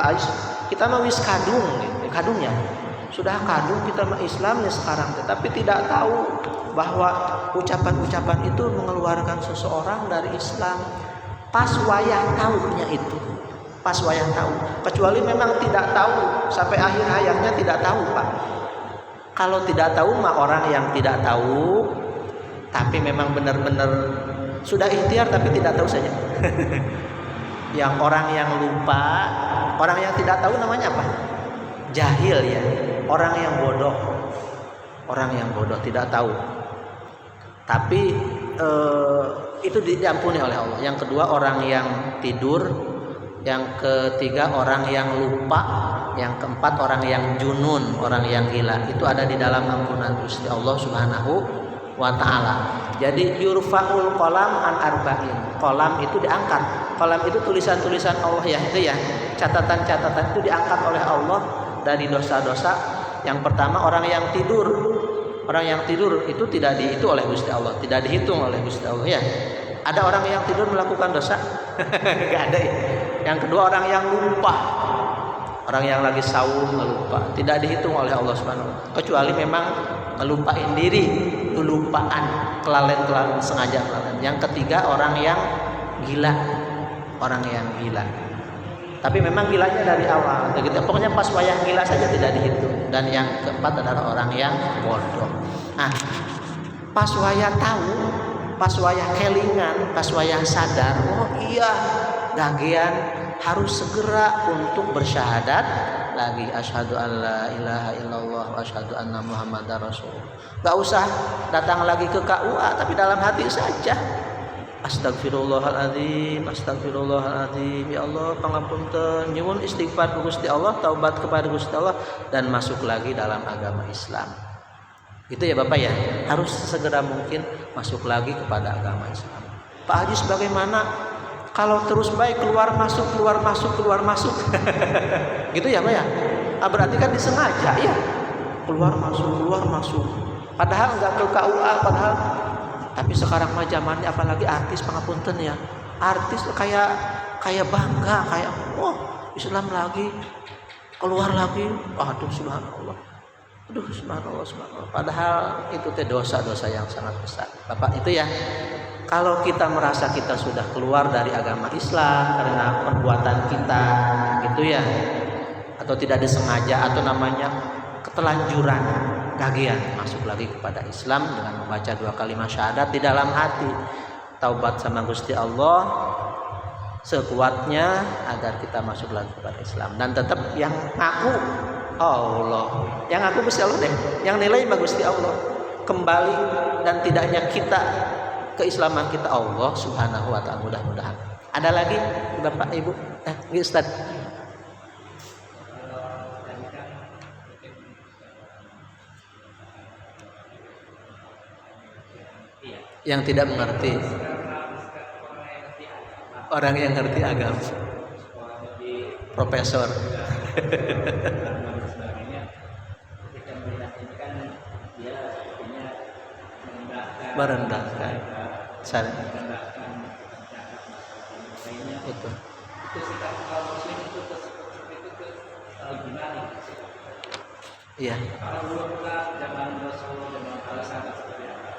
kita mau wis kadung, kadungnya sudah kadung kita Islam ya sekarang, tetapi tidak tahu bahwa ucapan-ucapan itu mengeluarkan seseorang dari Islam. Pas wayah tahunya itu, pas wayah tahu. Kecuali memang tidak tahu sampai akhir hayatnya tidak tahu, Pak. Kalau tidak tahu mah orang yang tidak tahu, tapi memang benar-benar sudah ikhtiar tapi tidak tahu saja. Yang orang yang lupa, orang yang tidak tahu namanya apa? Jahil, ya. Orang yang bodoh, orang yang bodoh tidak tahu. Tapi itu diampuni oleh Allah. Yang kedua orang yang tidur, yang ketiga orang yang lupa, yang keempat orang yang junun, orang yang gila. Itu ada di dalam ampunan Gusti Allah Subhanahu wa ta'ala. Jadi yurfa'ul qalam an arba'in. Qalam itu diangkat. Qalam itu tulisan-tulisan Allah, ya, itu ya. Catatan-catatan itu diangkat oleh Allah dari dosa-dosa. Yang pertama orang yang tidur. Orang yang tidur itu tidak dihitung oleh Gusti Allah, tidak dihitung oleh Gusti Allah, ya. Ada orang yang tidur melakukan dosa? Enggak ada, ya. Yang kedua orang yang lupa. Orang yang lagi saum lupa, tidak dihitung oleh Allah Subhanahu wa ta'ala. Kecuali memang ngelupain diri, kelupaan, kelalen sengaja kelalen. Yang ketiga orang yang gila. Orang yang gila. Tapi memang gilanya dari awal, gitu. Pokoknya pas wayah gila saja tidak dihitung. Dan yang keempat adalah orang yang bodoh. Nah, pas wayah tahu, pas wayah kelingan, pas wayah sadar, oh iya, gagian harus segera untuk bersyahadat lagi, asyhadu an la ilaha illallah wa asyhadu anna muhammadar rasulullah. Gak usah datang lagi ke KUA, tapi dalam hati saja. Astagfirullahaladzim, astagfirullahaladzim, ya Allah pangapunten, nyuwun istighfar ke Gusti Allah, taubat kepada Gusti Allah, dan masuk lagi dalam agama Islam. Itu ya Bapak, ya, harus segera mungkin masuk lagi kepada agama Islam. Pak Haji bagaimana kalau terus baik keluar masuk gitu ya Pak, ya? Berarti kan disengaja, ya, keluar masuk, padahal nggak ke KUA, padahal. Tapi sekarang mah zamannya apalagi artis, pangapunten ya, artis kayak bangga, kayak oh Islam lagi, keluar lagi, aduh subhanallah, subhanallah. Padahal itu teh dosa-dosa yang sangat besar Bapak, itu ya. Kalau kita merasa kita sudah keluar dari agama Islam karena perbuatan kita gitu ya, atau tidak disengaja, atau namanya ketelanjuran, gagian masuk lagi kepada Islam dengan membaca 2 kalimat syahadat di dalam hati, taubat sama Gusti Allah sekuatnya agar kita masuk lagi kepada Islam. Dan tetap yang ngaku Allah, yang ngaku Gusti Allah deh, yang nilai Gusti Allah, kembali dan tidaknya kita keislaman kita Allah Subhanahu wa ta'ala. Mudah-mudahan. Ada lagi Bapak Ibu? Ustaz. Yang tidak mengerti, orang yang ngerti agama, profesor. Merendahkan, itu sikap kaum muslim itu gimana? Iya. Zaman Rasulullah, zaman para sahabat seperti apa?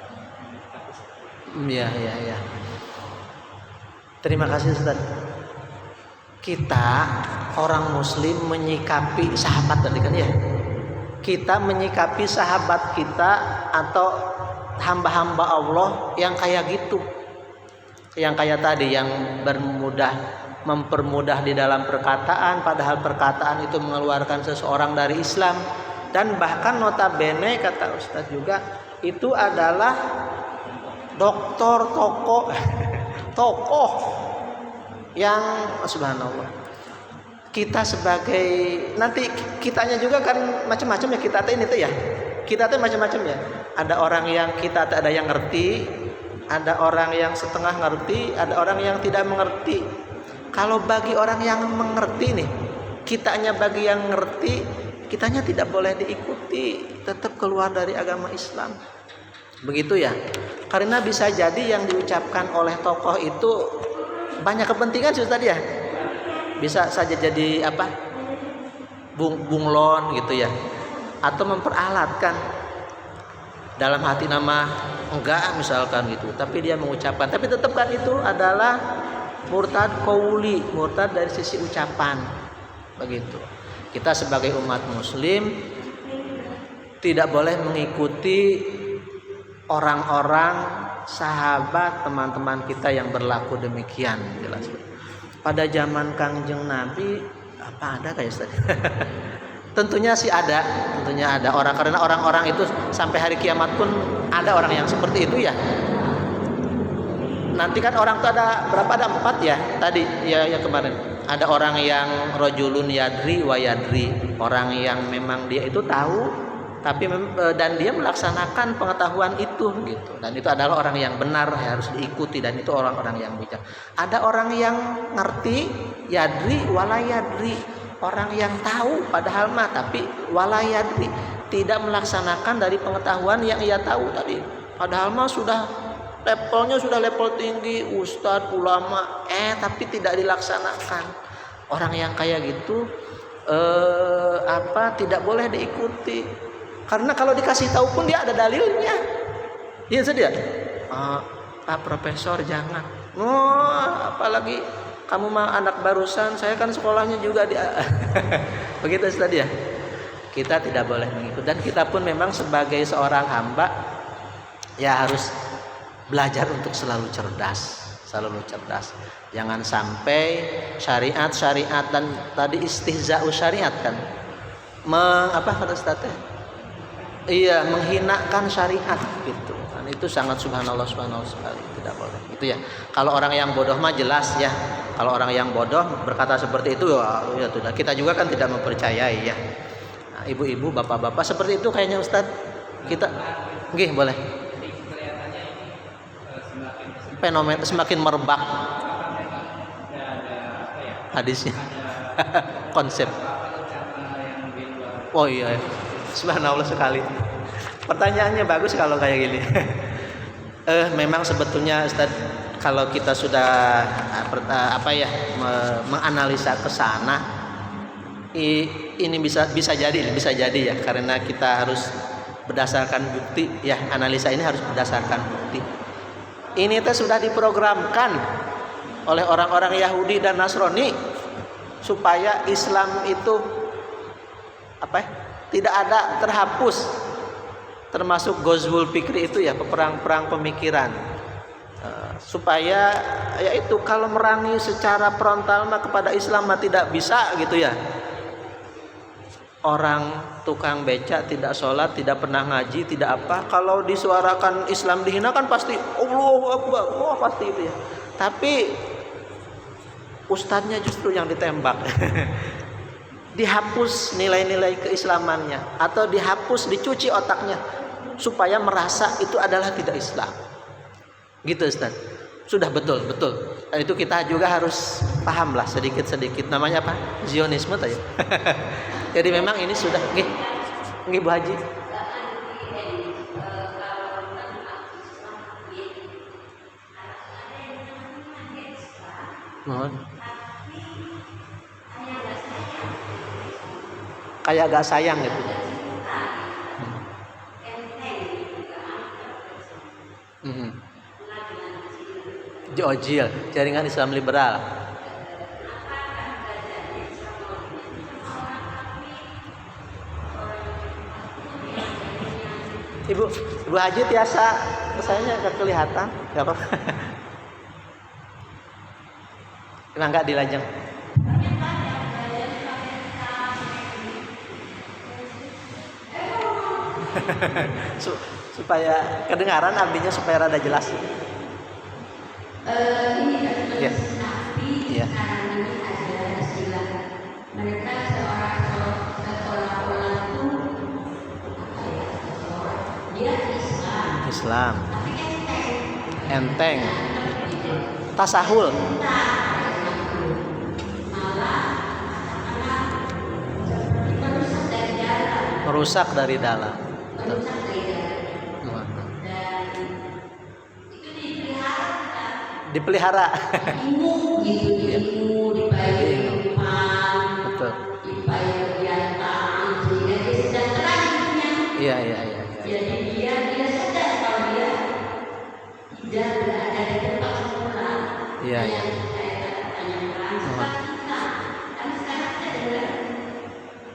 Iya. Terima kasih Ustaz. Kita orang muslim menyikapi sahabat tadi kan ya. kita menyikapi sahabat kita atau hamba-hamba Allah yang kayak gitu, yang kayak tadi, yang mempermudah di dalam perkataan, padahal perkataan itu mengeluarkan seseorang dari Islam. Dan bahkan notabene kata Ustadz juga itu adalah tokoh yang subhanallah. Kita sebagai, nanti kitanya juga kan macam-macam ya, kita ini tuh ya. Kita tuh macam-macam ya. Ada orang yang kita ada yang ngerti, ada orang yang setengah ngerti, ada orang yang tidak mengerti. Kalau bagi orang yang mengerti nih, kitanya bagi yang ngerti, kitanya tidak boleh diikuti, tetap keluar dari agama Islam. Begitu ya. Karena bisa jadi yang diucapkan oleh tokoh itu banyak kepentingan sih tadi ya. Bisa saja jadi apa? Bunglon gitu ya. Atau memperalatkan dalam hati nama enggak misalkan gitu, tapi dia mengucapkan, tapi tetap kan itu adalah murtad qauli, murtad dari sisi ucapan. Begitu. Kita sebagai umat muslim tidak boleh mengikuti orang-orang sahabat teman-teman kita yang berlaku demikian, jelas. Pada zaman Kangjeng Nabi apa ada kayak Ustaz? Tentunya sih ada, tentunya ada orang, karena orang-orang itu sampai hari kiamat pun ada orang yang seperti itu ya. Nanti kan orang tuh ada berapa, ada 4 ya tadi ya kemarin. Ada orang yang rojulun yadri wa yadri, orang yang memang dia itu tahu tapi dan dia melaksanakan pengetahuan itu gitu, dan itu adalah orang yang benar, harus diikuti, dan itu orang-orang yang bijak. Ada orang yang ngerti yadri wala yadri, orang yang tahu padahal mah tapi wala yadri, tidak melaksanakan dari pengetahuan yang ia tahu tadi, padahal mah sudah levelnya sudah level tinggi, ustadz, ulama, tapi tidak dilaksanakan. Orang yang kayak gitu tidak boleh diikuti. Karena kalau dikasih tahu pun dia ada dalilnya. Iya saja. Pak Profesor jangan. Apalagi kamu mah anak barusan, saya kan sekolahnya juga dia. Begitu tadi ya. Kita tidak boleh mengikuti, dan kita pun memang sebagai seorang hamba ya harus belajar untuk selalu cerdas. Jangan sampai syariat dan tadi istihza'u syariat kan. Kata Ustaz? Iya, menghinakan syariat gitu. Dan itu sangat subhanallah sekali, tidak boleh. Itu ya. Kalau orang yang bodoh mah jelas ya. Kalau orang yang bodoh berkata seperti itu ya sudah. Kita juga kan tidak mempercayai ya. Nah, ibu-ibu, bapak-bapak seperti itu kayaknya Ustaz. Kita nggih boleh. Fenomena semakin merebak hadisnya. Konsep. Oh iya, subhanallah sekali. Pertanyaannya bagus kalau kayak gini. Memang sebetulnya Ustaz, kalau kita sudah menganalisa ke sana, ini bisa jadi ya, karena kita harus berdasarkan bukti ya, analisa ini harus berdasarkan bukti. Ini sudah diprogramkan oleh orang-orang Yahudi dan Nasrani supaya Islam itu tidak ada, terhapus, termasuk Ghazwul Fikri itu ya, perang pemikiran, supaya yaitu kalau merangi secara frontal mah kepada Islam mah tidak bisa gitu ya. Orang tukang beca tidak sholat, tidak pernah ngaji, tidak apa, kalau disuarakan Islam dihina kan pasti Allahu Akbar, pasti itu ya. Tapi ustadznya justru yang ditembak. Dihapus nilai-nilai keislamannya, atau dihapus, dicuci otaknya supaya merasa itu adalah tidak Islam. Gitu Ustaz. Sudah betul. Dan itu kita juga harus paham lah sedikit-sedikit. Namanya apa? Zionisme tadi. Jadi memang ini sudah nggih Bu Haji. Mohon. Kayak agak sayang gitu. Jojil, jaringan Islam liberal. Ibu Haji tiasa sayanya nggak kelihatan, nggak apa-apa. Emang nggak dilajeng. Supaya kedengaran abdinya supaya rada jelas. Iya. Iya. Mereka seorang itu dia Islam. Enteng. Tasahul. Merusak dari dalam. Dipelihara. Ilmu gitu, ilmu dibayar Betul. dibayar kegiatan sehingga dia sejahtera hidupnya. Iya. Jadi dia sadar kalau dia tidak berada di tempat semula. Iya. Saya tanyakan sebab kita, karena sekarang kita dengar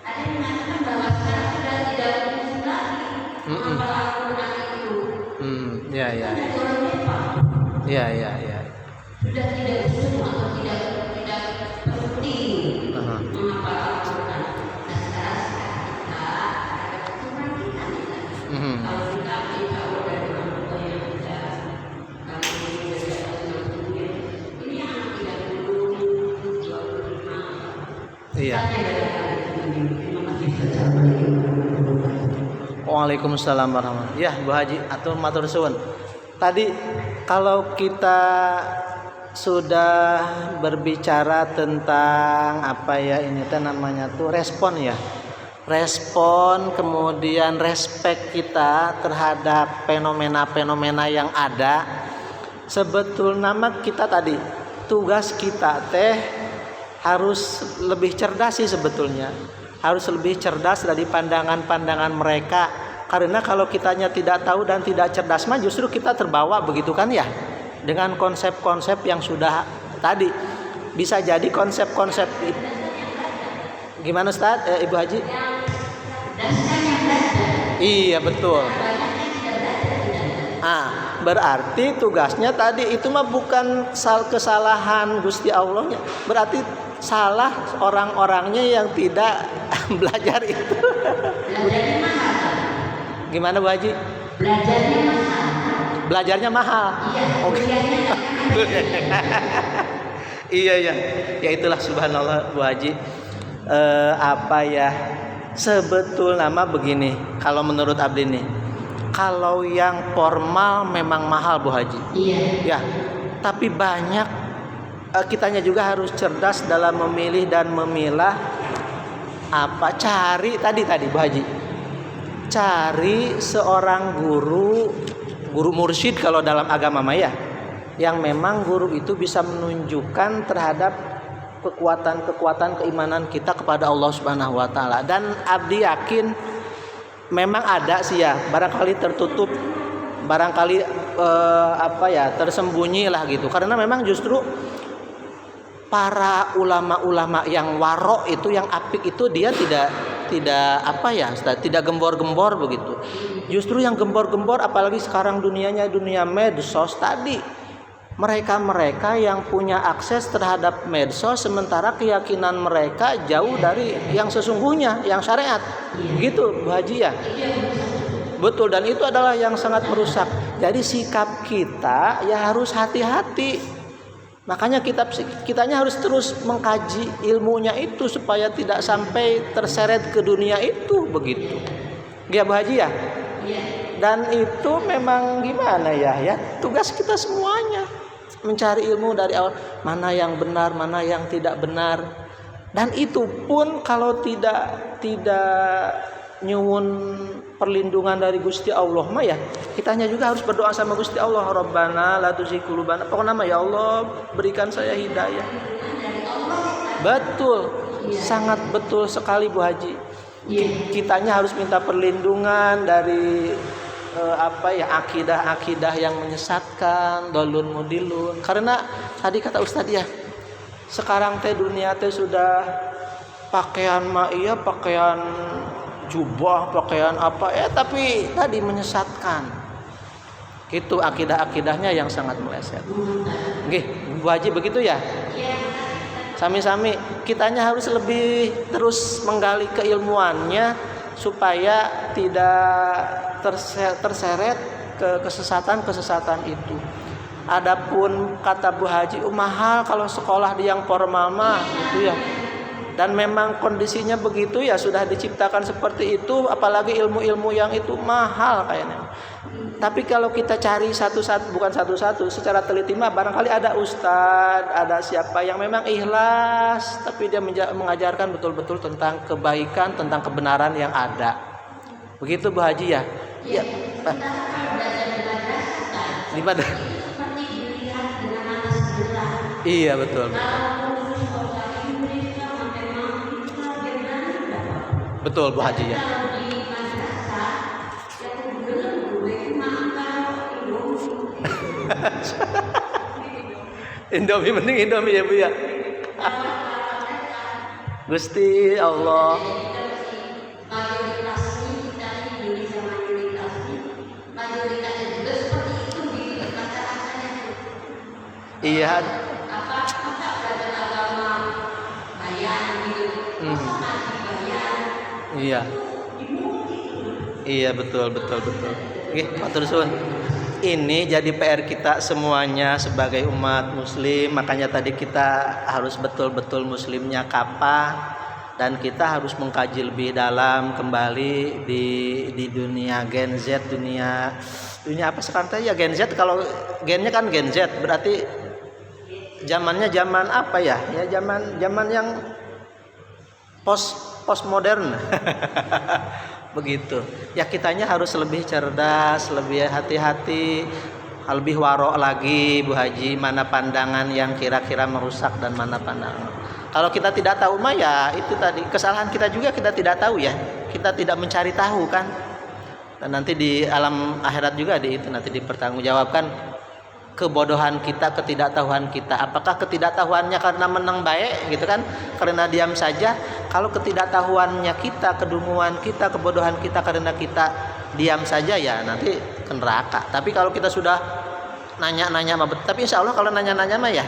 ada yang mengatakan bahwa sekarang sudah tidak mungkin lagi menghafal Al-Quran itu. Iya. Sudah tidak semua atau tidak penting menghafal Al-Quran. Nah sekarang kita ada keturunan kita nih. Kalau kita tahu dari orang tua yang kita kalau ini dari ini anak 30, 25. Iya. Waalaikumsalam warahmatullahi wabarakatuh. Ya, Bu Haji atau matur suwun. Tadi kalau kita sudah berbicara tentang apa ya ini teh namanya tuh respon ya. Respon kemudian respect kita terhadap fenomena-fenomena yang ada. Sebetulnya kita tadi tugas kita teh harus lebih cerdas sih sebetulnya. Harus lebih cerdas dari pandangan-pandangan mereka. Karena kalau kitanya tidak tahu dan tidak cerdas mah justru kita terbawa begitu kan ya. Dengan konsep-konsep yang sudah tadi. Bisa jadi konsep-konsep gimana Ustaz? Ibu Haji? Iya betul. Berarti tugasnya tadi itu mah bukan kesalahan Gusti Allahnya. Berarti salah orang-orangnya yang tidak belajar itu. Gimana Bu Haji? Belajarnya mahal. Oke. Iya. Ya itulah subhanallah Bu Haji. Apa ya? Sebetulnya mah begini. Kalau menurut abdi nih, kalau yang formal memang mahal Bu Haji. Iya. Ya. Tapi banyak kitanya juga harus cerdas dalam memilih dan memilah apa cari tadi Bu Haji. Cari seorang guru mursyid kalau dalam agama maya yang memang guru itu bisa menunjukkan terhadap kekuatan keimanan kita kepada Allah Subhanahu wa taala. Dan abdi yakin memang ada sih ya, barangkali tertutup, barangkali tersembunyi lah gitu. Karena memang justru para ulama-ulama yang warok itu, yang apik itu dia tidak gembor-gembor begitu. Justru yang gembor-gembor apalagi sekarang dunianya dunia medsos tadi. Mereka yang punya akses terhadap medsos sementara keyakinan mereka jauh dari yang sesungguhnya, yang syariat. Begitu Bu Haji ya. Betul, dan itu adalah yang sangat merusak. Jadi sikap kita ya harus hati-hati. Makanya kitanya harus terus mengkaji ilmunya itu supaya tidak sampai terseret ke dunia itu begitu. Ya Bu Haji ya. Dan itu memang gimana ya tugas kita semuanya mencari ilmu dari awal, mana yang benar, mana yang tidak benar. Dan itu pun kalau tidak nyuwun perlindungan dari Gusti Allah mah ya kitanya juga harus berdoa sama Gusti Allah, Rabbana la tuzigh qulubana. Pokoknya nama ya Allah berikan saya hidayah. Betul. Sangat betul sekali Bu Haji. Kitanya harus minta perlindungan dari akidah-akidah yang menyesatkan, dolun mudilun. Karena tadi kata Ustadz ya, sekarang teh dunia teh sudah pakaian jubah, pakaian apa, tapi tadi menyesatkan. Itu akidah-akidahnya yang sangat meleset. Nggih, Bu Haji begitu ya? Sami-sami kitanya harus lebih terus menggali keilmuannya supaya tidak terseret ke kesesatan itu. Adapun kata Bu Haji, mahal kalau sekolah di yang formal mah gitu ya. Dan memang kondisinya begitu ya, sudah diciptakan seperti itu, apalagi ilmu-ilmu yang itu mahal kayaknya. Tapi kalau kita cari bukan satu-satu, secara teliti mah barangkali ada ustadz, ada siapa yang memang ikhlas, tapi dia mengajarkan betul-betul tentang kebaikan, tentang kebenaran yang ada. Begitu Bu Haji ya? Iya. Di mana? Iya betul. Betul Bu Haji ya. Indomie mending Indomie ya Bu ya. Gusti Allah. Iya. Iya. Iya betul. Oke, matur suwun. Ini jadi PR kita semuanya sebagai umat muslim, makanya tadi kita harus betul-betul muslimnya kapan, dan kita harus mengkaji lebih dalam kembali di dunia Gen Z, dunia apa sekarang tadi ya, Gen Z. Kalau gennya kan Gen Z berarti zamannya zaman apa ya? Ya zaman yang postmodern. Begitu ya, kitanya harus lebih cerdas, lebih hati-hati, lebih warok lagi Bu Haji, mana pandangan yang kira-kira merusak dan mana pandangan. Kalau kita tidak tahu mah ya itu tadi kesalahan kita juga, kita tidak tahu ya, kita tidak mencari tahu kan, dan nanti di alam akhirat juga nanti dipertanggungjawabkan kebodohan kita, ketidaktahuan kita. Apakah ketidaktahuannya karena menang baik gitu kan, karena diam saja. Kalau ketidaktahuannya kita, kedunguan kita, kebodohan kita karena kita diam saja ya nanti ke neraka. Tapi kalau kita sudah nanya-nanya tapi insya Allah kalau nanya-nanya mah ya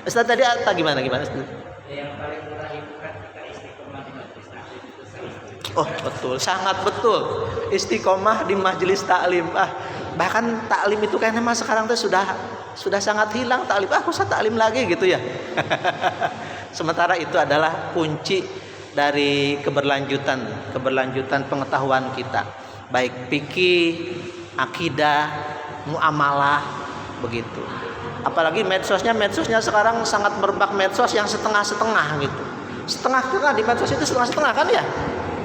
Ustaz tadi gimana Ustaz? Yang paling murah itu kan kita istiqomah di majelis taklim itu. Oh betul, sangat betul, istiqomah di majelis taklim. Bahkan taklim itu kayaknya mas sekarang tuh sudah sangat hilang taklim. Usah taklim lagi gitu ya. Sementara itu adalah kunci dari keberlanjutan pengetahuan kita, baik fikih, akidah, muamalah begitu. Apalagi medsosnya sekarang sangat merebak, medsos yang setengah-setengah gitu. Setengah-setengah di medsos itu setengah-setengah kan ya.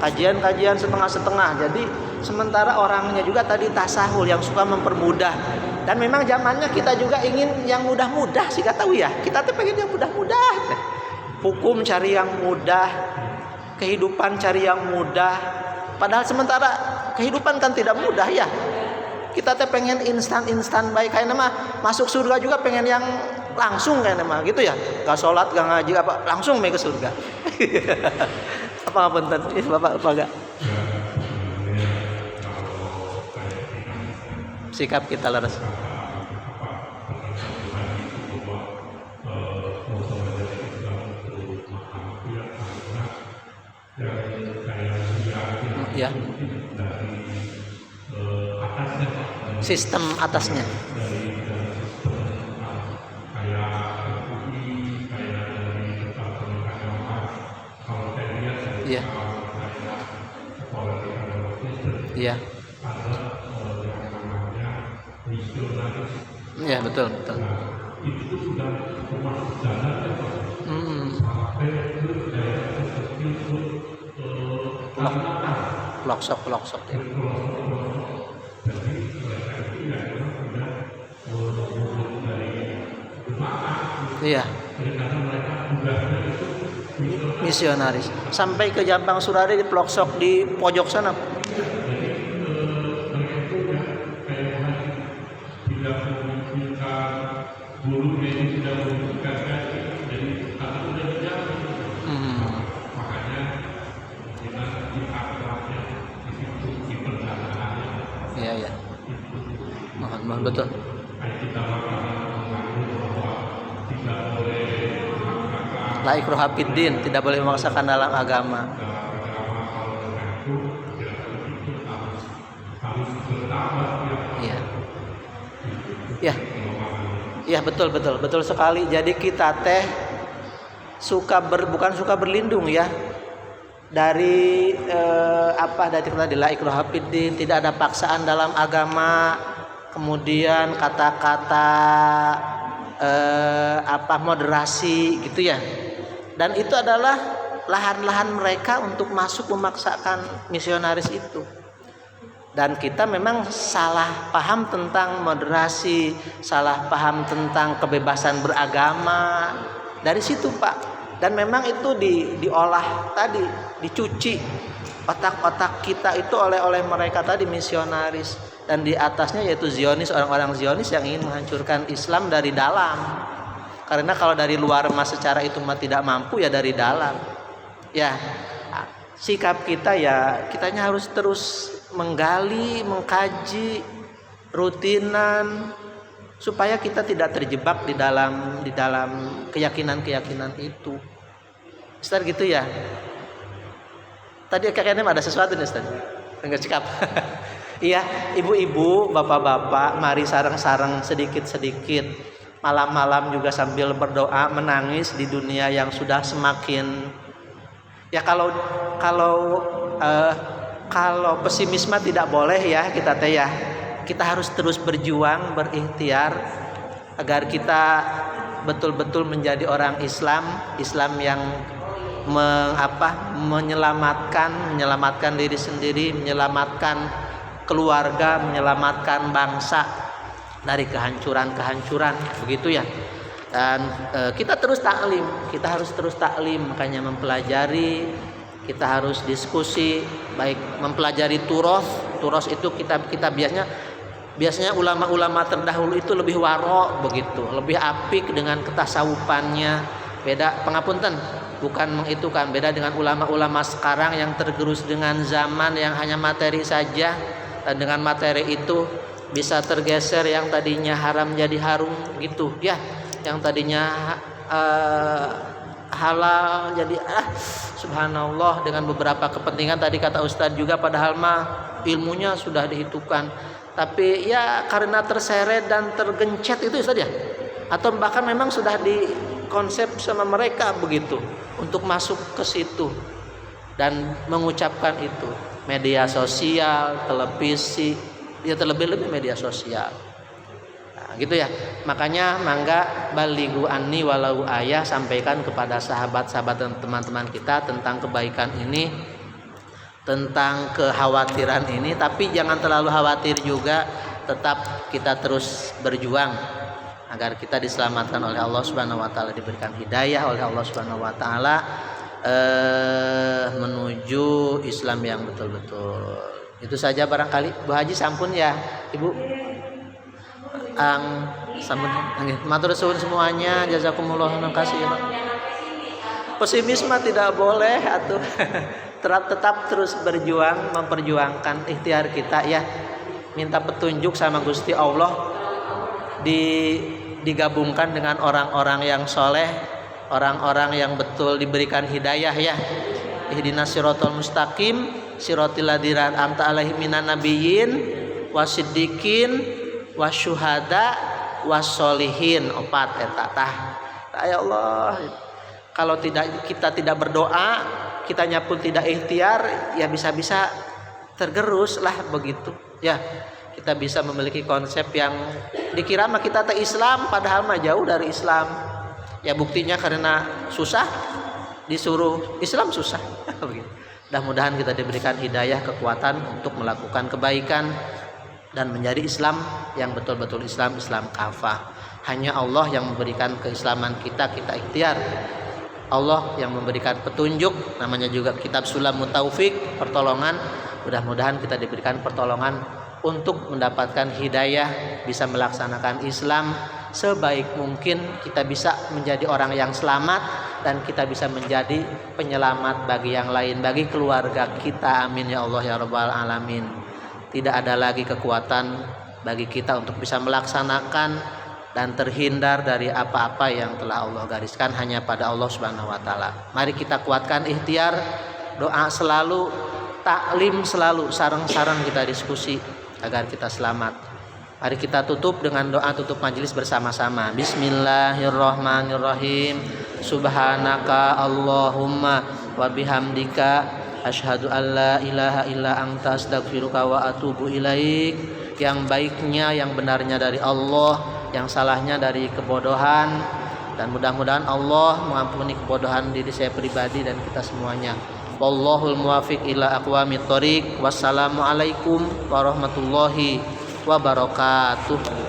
Kajian setengah-setengah. Jadi sementara orangnya juga tadi tasahul yang suka mempermudah. Dan memang zamannya kita juga ingin yang mudah-mudah sih kata ya. Kita tuh pengen yang mudah-mudah. Hukum cari yang mudah, kehidupan cari yang mudah. Padahal sementara kehidupan kan tidak mudah ya. Kita tuh pengen instan baik, kayak nama masuk surga juga pengen yang langsung kayak nama gitu ya. Gak sholat, gak ngaji apa, langsung ke surga. Apa punten? Bapak apa gak? Sikap kita laras. Ya. Sistem atasnya. Iya. Iya. Iya betul. Itu sudah termasuk jalan Pelosok ya. Iya. Misionaris sampai ke Jampang Surade di pelosok di pojok sana. Betul. La ikraha fiddin, tidak boleh memaksakan dalam agama. Iya. Ya. Ya, betul sekali. Jadi kita teh bukan suka berlindung ya dari dari tadi la ikraha fiddin, tidak ada paksaan dalam agama. Kemudian kata-kata moderasi gitu ya. Dan itu adalah lahan-lahan mereka untuk masuk memaksakan misionaris itu. Dan kita memang salah paham tentang moderasi, salah paham tentang kebebasan beragama. Dari situ Pak. Dan memang itu diolah tadi, dicuci otak-otak kita itu oleh mereka tadi misionaris. Dan di atasnya yaitu Zionis, orang-orang Zionis yang ingin menghancurkan Islam dari dalam. Karena kalau dari luar secara itu tidak mampu, ya dari dalam. Ya, sikap kita ya kitanya harus terus menggali, mengkaji rutinan supaya kita tidak terjebak di dalam keyakinan-keyakinan itu. Ustaz gitu ya. Tadi kayaknya ada sesuatu nih Ustaz. Enggak cekap. Iya, ibu-ibu, bapak-bapak, mari sareng-sareng sedikit-sedikit. Malam-malam juga sambil berdoa, menangis di dunia yang sudah semakin ya kalau pesimisme tidak boleh ya kita teh ya. Kita harus terus berjuang, berikhtiar agar kita betul-betul menjadi orang Islam yang menyelamatkan diri sendiri, menyelamatkan keluarga, menyelamatkan bangsa dari kehancuran begitu ya. Dan kita harus terus taklim, makanya mempelajari, kita harus diskusi, baik mempelajari turos itu kita biasanya ulama-ulama terdahulu itu lebih waro begitu, lebih apik dengan ketasawufannya. Beda pengapunten, bukan mengitukan, beda dengan ulama-ulama sekarang yang tergerus dengan zaman yang hanya materi saja, dan dengan materi itu bisa tergeser yang tadinya haram jadi harum gitu ya, yang tadinya halal jadi subhanallah dengan beberapa kepentingan tadi kata Ustadz juga, padahal mah ilmunya sudah dihitungkan, tapi ya karena terseret dan tergencet itu Ustadz ya, atau bahkan memang sudah dikonsep sama mereka begitu untuk masuk ke situ dan mengucapkan itu. Media sosial, televisi, ya terlebih-lebih media sosial. Nah, gitu ya. Makanya mangga balighu anni walau ayah, sampaikan kepada sahabat-sahabat dan teman-teman kita tentang kebaikan ini, tentang kekhawatiran ini, tapi jangan terlalu khawatir juga, tetap kita terus berjuang agar kita diselamatkan oleh Allah Subhanahu wa taala, diberikan hidayah oleh Allah Subhanahu wa taala menuju Islam yang betul-betul. Itu saja barangkali. Bu Haji sampun ya, Ibu. Sampun nggih. Matur suwun semuanya, jazakumullah khairan. Pesimisme tidak boleh atuh. Tetap terus berjuang, memperjuangkan ikhtiar kita ya. Minta petunjuk sama Gusti Allah, digabungkan dengan orang-orang yang soleh, orang-orang yang betul diberikan hidayah ya. Ihdinas siratal mustaqim, siratal ladzina an'amta 'alaihim minan nabiyyin wasiddiqin wasyuhada wassolihin. Opat eta tah. Ya Allah, kalau kita tidak berdoa, kitanya pun tidak ikhtiar, ya bisa-bisa tergerus lah begitu ya. Kita bisa memiliki konsep yang dikira mah kita teh Islam, padahal mah jauh dari Islam. Ya buktinya karena susah disuruh Islam susah. Mudah-mudahan kita diberikan hidayah, kekuatan untuk melakukan kebaikan dan menjadi Islam yang betul-betul Islam kafah. Hanya Allah yang memberikan keislaman kita ikhtiar. Allah yang memberikan petunjuk, namanya juga kitab Sulamut Taufik, pertolongan. Mudah-mudahan kita diberikan pertolongan untuk mendapatkan hidayah, bisa melaksanakan Islam sebaik mungkin, kita bisa menjadi orang yang selamat, dan kita bisa menjadi penyelamat bagi yang lain, bagi keluarga kita. Amin ya Allah ya rabbal alamin. Tidak ada lagi kekuatan bagi kita untuk bisa melaksanakan dan terhindar dari apa-apa yang telah Allah gariskan hanya pada Allah Subhanahu wa taala. Mari kita kuatkan ikhtiar, doa selalu, taklim selalu, sarang-sarang kita diskusi agar kita selamat. Mari kita tutup dengan doa tutup majelis bersama-sama. Bismillahirrahmanirrahim. Subhanaka Allahumma wa bihamdika asyhadu an la ilaha illa anta astaghfiruka wa atubu ilaik. Yang baiknya, yang benarnya dari Allah, yang salahnya dari kebodohan, dan mudah-mudahan Allah mengampuni kebodohan diri saya pribadi dan kita semuanya. Wallahul muwaffiq ila aqwamit thoriq. Wassalamualaikum warahmatullahi wabarakatuh.